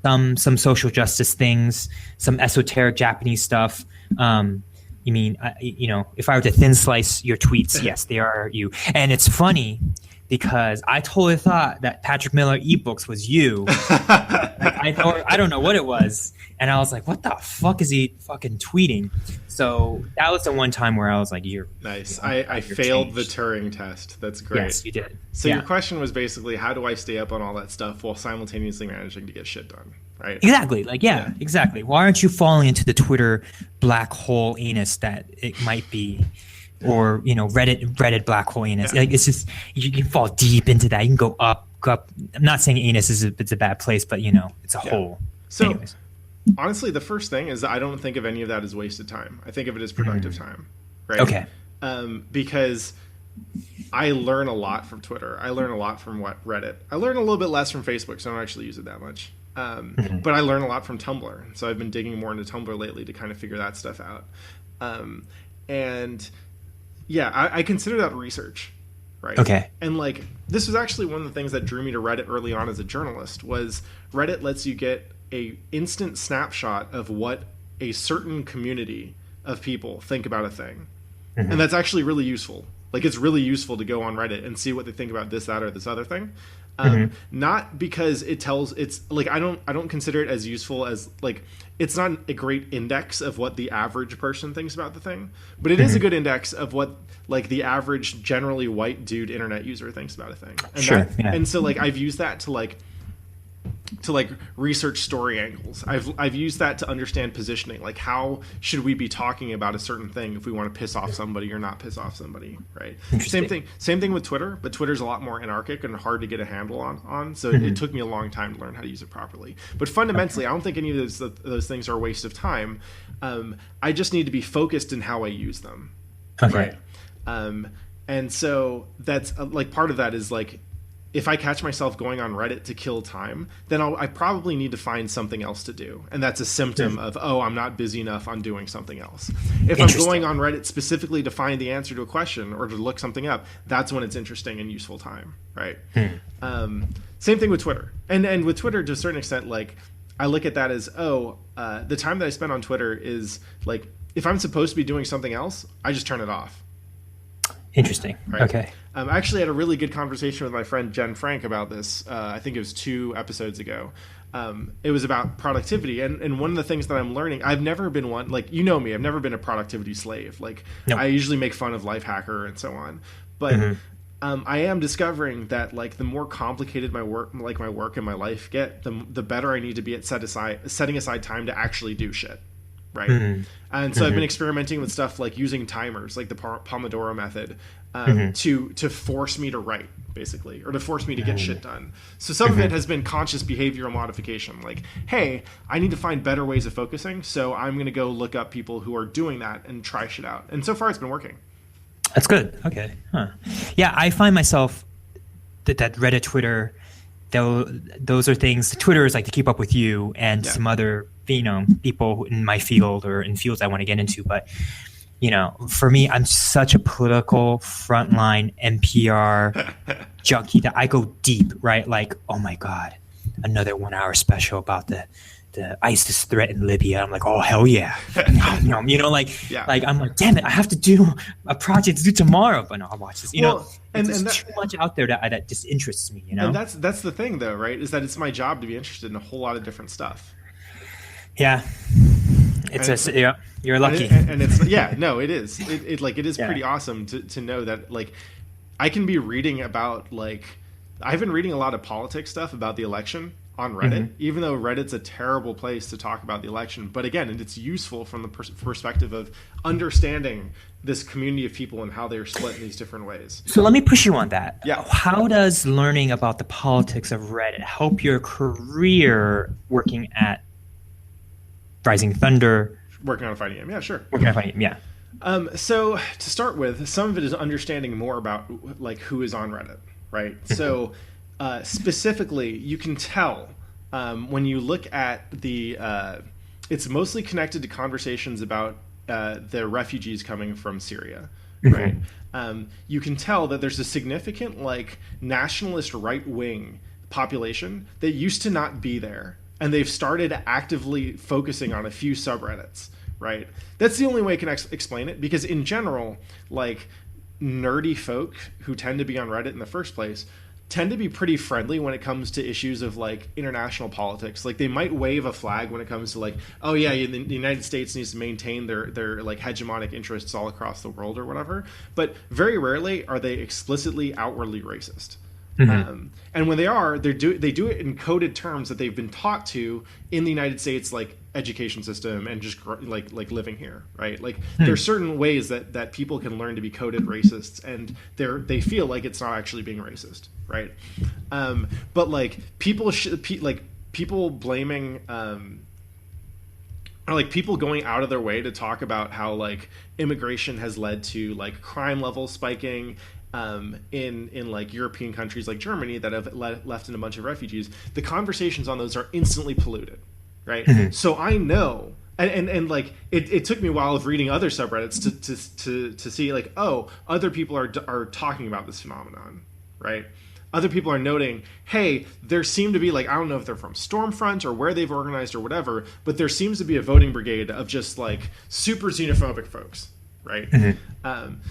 some social justice things, some esoteric Japanese stuff. You mean, if I were to thin slice your tweets, yes, they are you. And it's funny because I totally thought that Patrick Miller eBooks was you. I don't know what it was. And I was like, what the fuck is he fucking tweeting? So that was the one time where I was like, you're nice. I failed the Turing test. That's great. Yes, you did. So your question was basically, how do I stay up on all that stuff while simultaneously managing to get shit done? Right. Exactly. Exactly. Why aren't you falling into the Twitter black hole anus that it might be, or Reddit black hole anus? Yeah. Like, it's just, you can fall deep into that. You can go up. I'm not saying anus it's a bad place, but it's a hole. So anyways. Honestly, the first thing is I don't think of any of that as wasted time. I think of it as productive time. Right. Okay. Because I learn a lot from Twitter. I learn a lot from Reddit. I learn a little bit less from Facebook, so I don't actually use it that much. But I learn a lot from Tumblr. So I've been digging more into Tumblr lately to kind of figure that stuff out. And yeah, I consider that research, right? Okay. And like, this was actually one of the things that drew me to Reddit early on as a journalist, was Reddit lets you get a instant snapshot of what a certain community of people think about a thing. Mm-hmm. And that's actually really useful. Like, it's really useful to go on Reddit and see what they think about this, that, or this other thing. Not because it's like, I don't consider it as useful as, like, it's not a great index of what the average person thinks about the thing, but it is a good index of what, like, the average generally white dude internet user thinks about a thing. And and so, like, I've used that to research story angles. I've used that to understand positioning. Like, how should we be talking about a certain thing if we want to piss off somebody or not piss off somebody, right? Same thing with Twitter, but Twitter's a lot more anarchic and hard to get a handle on. So it took me a long time to learn how to use it properly. But fundamentally, I don't think any of those things are a waste of time. I just need to be focused in how I use them. Okay. Right? And so that's like, part of that is like, if I catch myself going on Reddit to kill time, then I probably need to find something else to do. And that's a symptom of, I'm not busy enough on doing something else. If I'm going on Reddit specifically to find the answer to a question or to look something up, that's when it's interesting and useful time, right? Same thing with Twitter. And with Twitter, to a certain extent, like, I look at that as, the time that I spend on Twitter is, like, if I'm supposed to be doing something else, I just turn it off. Interesting. Right? Okay. I actually had a really good conversation with my friend Jen Frank about this. I think it was 2 episodes ago. It was about productivity. And one of the things that I'm learning, I've never been one, like, you know me, I've never been a productivity slave. Like, I usually make fun of Lifehacker and so on. But I am discovering that, like, the more complicated my work and my life get, the better I need to be at setting aside time to actually do shit. Right. And so I've been experimenting with stuff like using timers, like the Pomodoro method, to force me to write, basically, or to force me to get shit done. So some of it has been conscious behavioral modification, like, hey, I need to find better ways of focusing, so I'm going to go look up people who are doing that and try shit out. And so far it's been working. That's good. Okay. Huh. Yeah, I find myself that Reddit, Twitter, those are things. Twitter is like to keep up with you and some other, people in my field or in fields I want to get into. But, for me, I'm such a political frontline NPR junkie that I go deep, right? Like, oh my God, another 1 hour special about the ISIS threat in Libya. I'm like, oh hell yeah, like I'm like, damn it, I have to do a project to do tomorrow, but no, I'll watch this. And there's too much out there that just interests me. And that's the thing, though, right? Is that it's my job to be interested in a whole lot of different stuff. Yeah, you're lucky. And it's it is. It is pretty awesome to know that like I can be reading about like I've been reading a lot of politics stuff about the election on Reddit, even though Reddit's a terrible place to talk about the election. But again, it's useful from the perspective of understanding this community of people and how they're split in these different ways. So let me push you on that. Yeah. How does learning about the politics of Reddit help your career working at Rising Thunder? Working on a fighting game. Yeah, sure. Working on a fighting game, yeah. So to start with, some of it is understanding more about like who is on Reddit, right? So specifically, you can tell when you look at the it's mostly connected to conversations about the refugees coming from Syria, right? You can tell that there's a significant like nationalist right-wing population that used to not be there, and they've started actively focusing on a few subreddits, right? That's the only way I can explain it, because in general, like nerdy folk who tend to be on Reddit in the first place tend to be pretty friendly when it comes to issues of like international politics. Like they might wave a flag when it comes to like, oh yeah, the United States needs to maintain their like hegemonic interests all across the world or whatever. But very rarely are they explicitly outwardly racist. And when they are, they do it in coded terms that they've been taught to in the United States, like education system and just like living here, right? Like there's certain ways that people can learn to be coded racists, and they feel like it's not actually being racist, right? But like people blaming or like people going out of their way to talk about how like immigration has led to like crime levels spiking in like European countries like Germany that have left in a bunch of refugees. The conversations on those are instantly polluted, right? So I know, and like it took me a while of reading other subreddits to see like, oh, other people are talking about this phenomenon, right? Other people are noting, hey, there seem to be like, I don't know if they're from Stormfront or where they've organized or whatever, but there seems to be a voting brigade of just like super xenophobic folks, right?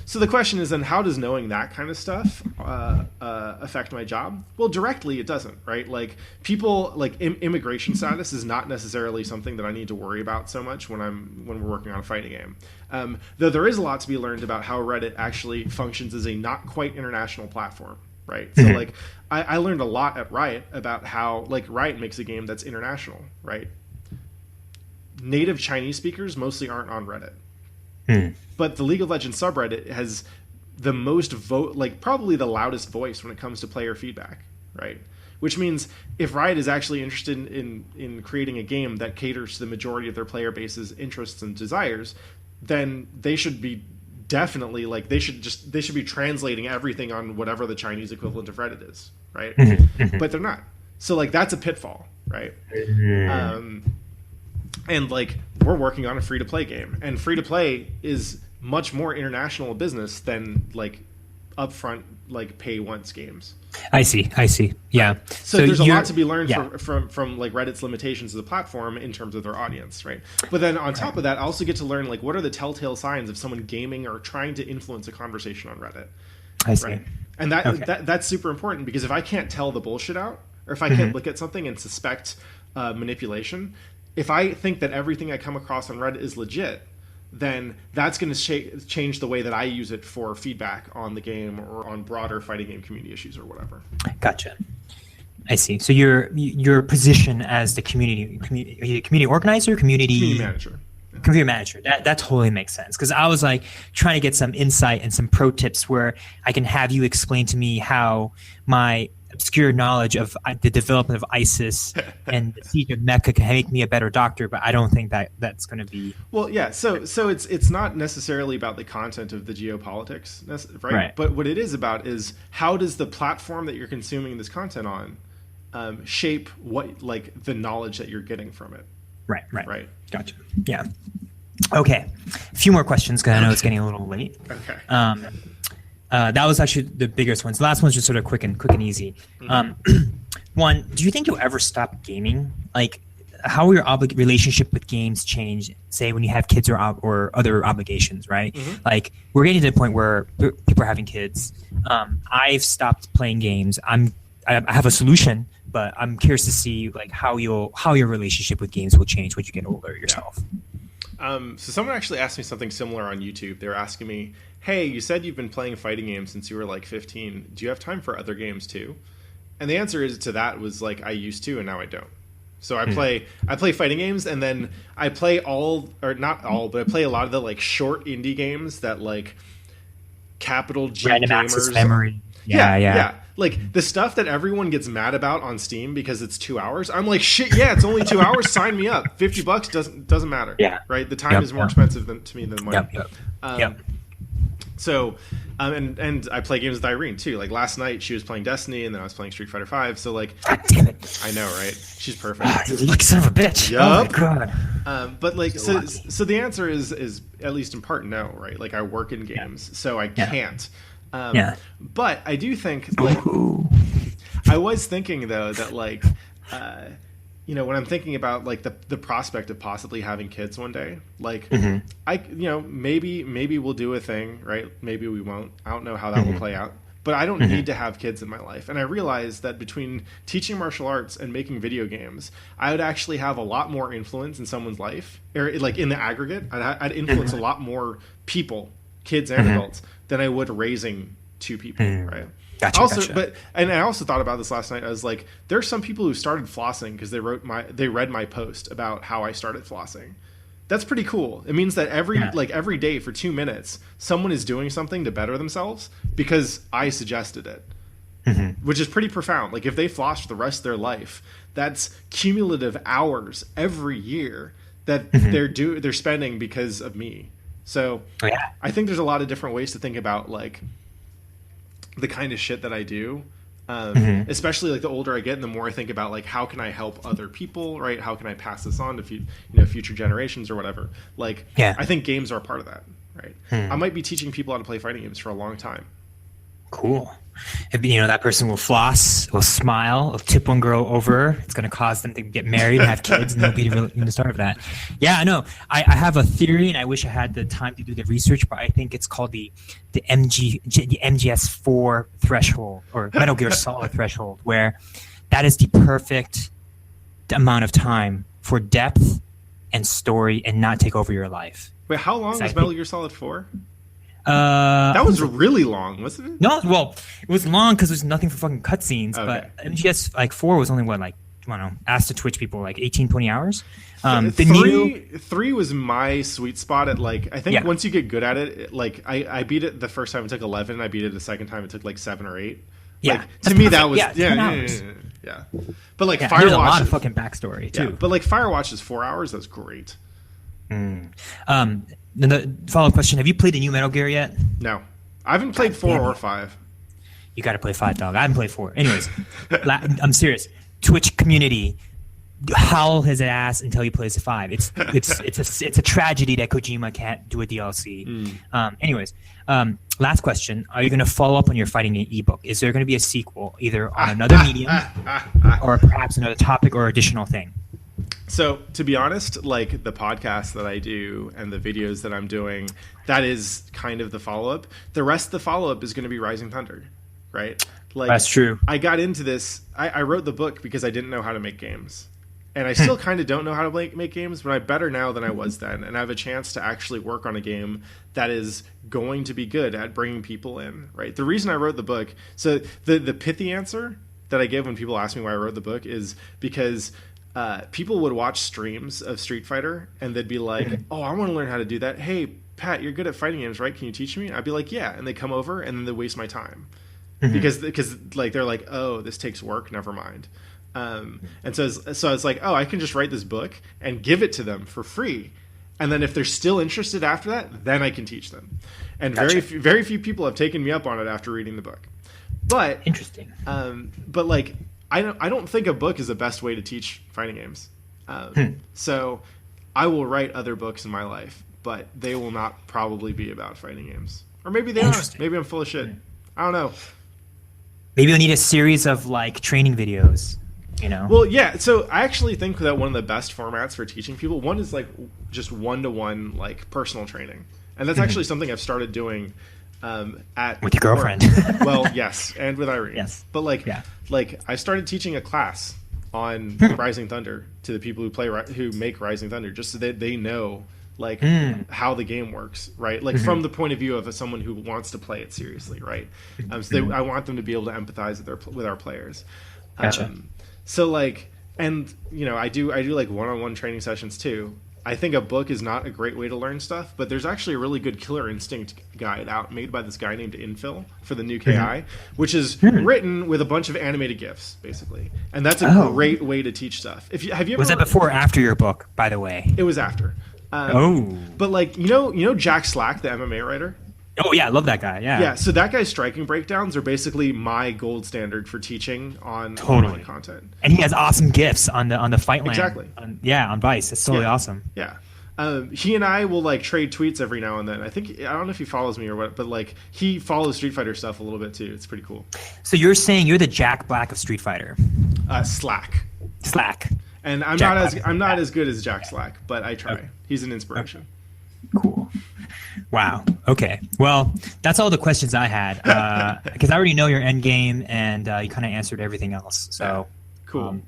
So the question is then, how does knowing that kind of stuff affect my job? Well, directly it doesn't, right? Like people, like immigration status is not necessarily something that I need to worry about so much when we're working on a fighting game. Though there is a lot to be learned about how Reddit actually functions as a not quite international platform, right? So like I learned a lot at Riot about how like Riot makes a game that's international, right? Native Chinese speakers mostly aren't on Reddit. But the League of Legends subreddit has the most probably the loudest voice when it comes to player feedback, right? Which means if Riot is actually interested in creating a game that caters to the majority of their player base's interests and desires, then they should be definitely like they should be translating everything on whatever the Chinese equivalent of Reddit is, right? But they're not. So like that's a pitfall, right? And like we're working on a free-to-play game, and free-to-play is much more international business than like upfront like pay once games. I see. Yeah. So there's a lot to be learned from like Reddit's limitations of the platform in terms of their audience, right? But then on top of that, I also get to learn like what are the telltale signs of someone gaming or trying to influence a conversation on Reddit. I see. Right? And that's super important, because if I can't tell the bullshit out, or if I can't look at something and suspect manipulation, if I think that everything I come across on Reddit is legit, then that's going to change the way that I use it for feedback on the game or on broader fighting game community issues or whatever. Gotcha. I see. So your position as the community organizer, community manager. Community manager. That totally makes sense, because I was like trying to get some insight and some pro tips where I can have you explain to me how my obscure knowledge of the development of ISIS and the siege of Mecca can make me a better doctor, but I don't think that's going to be. Well, yeah. So it's not necessarily about the content of the geopolitics, right? But what it is about is how does the platform that you're consuming this content on shape what, like, the knowledge that you're getting from it. Right. Gotcha. Yeah. Okay. A few more questions because I know it's getting a little late. Okay. That was actually the biggest ones. The last one's just sort of quick and easy. One, do you think you'll ever stop gaming? Like, how will your relationship with games change, say, when you have kids or other obligations, right? Like, we're getting to the point where people are having kids. I've stopped playing games. I have a solution, but I'm curious to see, like, how your relationship with games will change when you get older yourself. So someone actually asked me something similar on YouTube. They were asking me, hey, you said you've been playing fighting games since you were like 15. Do you have time for other games too? And the answer to that was, like, I used to, and now I don't. So I play fighting games, and then I play not all, but I play a lot of the, like, short indie games that, like, capital G Random gamers. access memory. Yeah. Like, the stuff that everyone gets mad about on Steam because it's 2 hours. I'm like, shit, yeah, it's only 2 hours. Sign me up. $50 doesn't matter. Yeah. Right. The time is more expensive to me than money. Yep. So, and I play games with Irene too. Like, last night she was playing Destiny, and then I was playing Street Fighter V. So, like, God damn it! I know, right? She's perfect. You lucky son of a bitch. Yep. Oh my god. But, like, so the answer is at least in part no, right? Like, I work in games, so I can't. But I do think, like, I was thinking though that, like, when I'm thinking about, like, the prospect of possibly having kids one day, like, maybe we'll do a thing, right? Maybe we won't. I don't know how that will play out. But I don't need to have kids in my life. And I realized that between teaching martial arts and making video games, I would actually have a lot more influence in someone's life, or, like, in the aggregate, I'd influence a lot more people, kids and adults, than I would raising two people, right? Gotcha. But I also thought about this last night. I was like, there's some people who started flossing because they read my post about how I started flossing. That's pretty cool. It means that every day for 2 minutes, someone is doing something to better themselves because I suggested it, which is pretty profound. Like, if they floss for the rest of their life, that's cumulative hours every year that they're spending because of me. So I think there's a lot of different ways to think about, like, the kind of shit that I do, especially, like, the older I get and the more I think about, like, how can I help other people, right? How can I pass this on to future generations or whatever? Like, I think games are a part of that, right? I might be teaching people how to play fighting games for a long time. Cool. That person will floss, will smile, will tip one girl over. It's going to cause them to get married and have kids, and they'll be the start of that. Yeah, I know. I have a theory, and I wish I had the time to do the research, but I think it's called the MGS4 threshold, or Metal Gear Solid threshold, where that is the perfect amount of time for depth and story and not take over your life. Wait, how long was Metal Gear Solid 4? That was really long, wasn't it? No, well, it was long because there's nothing for fucking cutscenes. Okay. But MGS 4 was only asked to Twitch people 18, 20 hours. Three was my sweet spot at, like, I think once you get good at it, like, I beat it the first time it took 11. I beat it the second time it took like 7 or 8. Yeah, like, to me that was 10 hours. Yeah. But, like, Firewatch, there's a lot of fucking backstory too. Yeah, but, like, Firewatch is 4 hours. That's great. Then the follow-up question: have you played the new Metal Gear yet? No, I haven't played 4 or 5. You got to play 5, dog. I haven't played 4. Anyways, I'm serious. Twitch community howl his ass until he plays 5. It's a tragedy that Kojima can't do a DLC. Anyways, last question: are you going to follow up on your fighting game ebook? Is there going to be a sequel, either on another medium, or perhaps another topic or additional thing? So, to be honest, like, the podcast that I do and the videos that I'm doing, that is kind of the follow-up. The rest of the follow-up is going to be Rising Thunder, right? Like, that's true. I got into this. I wrote the book because I didn't know how to make games. And I still kind of don't know how to make games, but I'm better now than I was then. And I have a chance to actually work on a game that is going to be good at bringing people in, right? The reason I wrote the book, so the pithy answer that I give when people ask me why I wrote the book is because people would watch streams of Street Fighter and they'd be like, oh, I want to learn how to do that. Hey, Pat, you're good at fighting games, right? Can you teach me? I'd be like, yeah. And they come over and then they waste my time because like, they're like, oh, this takes work. Never mind. And so it's like, oh, I can just write this book and give it to them for free. And then if they're still interested after that, then I can teach them. And Gotcha. very few people have taken me up on it after reading the book. But interesting. But, like, I don't think a book is the best way to teach fighting games. So I will write other books in my life, but they will not probably be about fighting games. Or maybe they are. Maybe I'm full of shit. I don't know. Maybe you'll need a series of like training videos, you know? Well, yeah. So I actually think that one of the best formats for teaching people, one is like just one-to-one like personal training. And that's actually something I've started doing with your girlfriend. Well, yes, and with Irene. Yes. But like I started teaching a class on Rising Thunder to the people who make Rising Thunder, just so that they know like how the game works, right? Like from the point of view of someone who wants to play it seriously, right? So I want them to be able to empathize with our players. Gotcha. So like, and you know, I do like one-on-one training sessions too. I think a book is not a great way to learn stuff, but there's actually a really good Killer Instinct guide out made by this guy named Infil for the new KI, which is written with a bunch of animated GIFs, basically. And that's a great way to teach stuff. Have you ever, was that before or after your book, by the way? It was after. But like, you know Jack Slack, the MMA writer? Oh yeah, I love that guy. Yeah. Yeah. So that guy's striking breakdowns are basically my gold standard for teaching on totally content. And he has awesome gifs on the Fightland. Exactly. On Vice. It's totally awesome. Yeah. He and I will like trade tweets every now and then. I don't know if he follows me or what, but like he follows Street Fighter stuff a little bit too. It's pretty cool. So you're saying you're the Jack Black of Street Fighter? Slack. And I'm not as good as Jack Slack, but I try. Okay. He's an inspiration. Okay. Cool. Wow. Okay. Well, that's all the questions I had because I already know your end game, and you kind of answered everything else. So cool.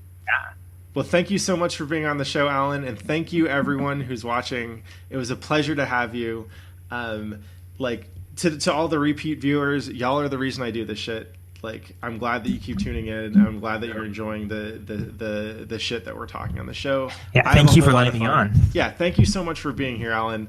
Well, thank you so much for being on the show, Allen, and thank you everyone who's watching. It was a pleasure to have you. To all the repeat viewers, y'all are the reason I do this shit. Like, I'm glad that you keep tuning in. I'm glad that you're enjoying the shit that we're talking on the show. Yeah, thank you for letting me on. Yeah, thank you so much for being here, Allen.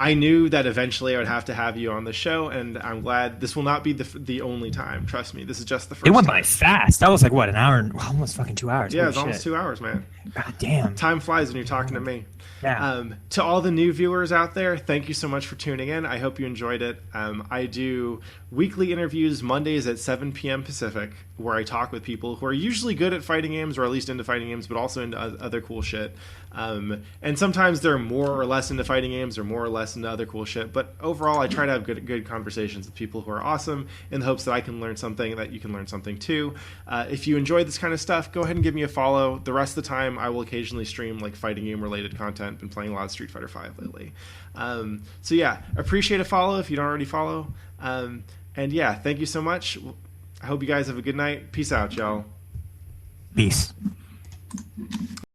I knew that eventually I would have to have you on the show, and I'm glad this will not be the only time. Trust me, this is just the first. It went time. By fast. That was like what, an hour? Almost fucking 2 hours. Yeah, it's almost 2 hours, man. God damn. Time flies when you're talking to me. Yeah. To all the new viewers out there, thank you so much for tuning in. I hope you enjoyed it. I do weekly interviews Mondays at 7 p.m. Pacific, where I talk with people who are usually good at fighting games, or at least into fighting games, but also into other cool shit. And sometimes they're more or less into fighting games or more or less into other cool shit. But overall, I try to have good conversations with people who are awesome in the hopes that I can learn something, that you can learn something too. If you enjoy this kind of stuff, go ahead and give me a follow. The rest of the time, I will occasionally stream like fighting game related content. Been playing a lot of Street Fighter V lately. So yeah, appreciate a follow if you don't already follow. And yeah, thank you so much. I hope you guys have a good night. Peace out, y'all. Peace.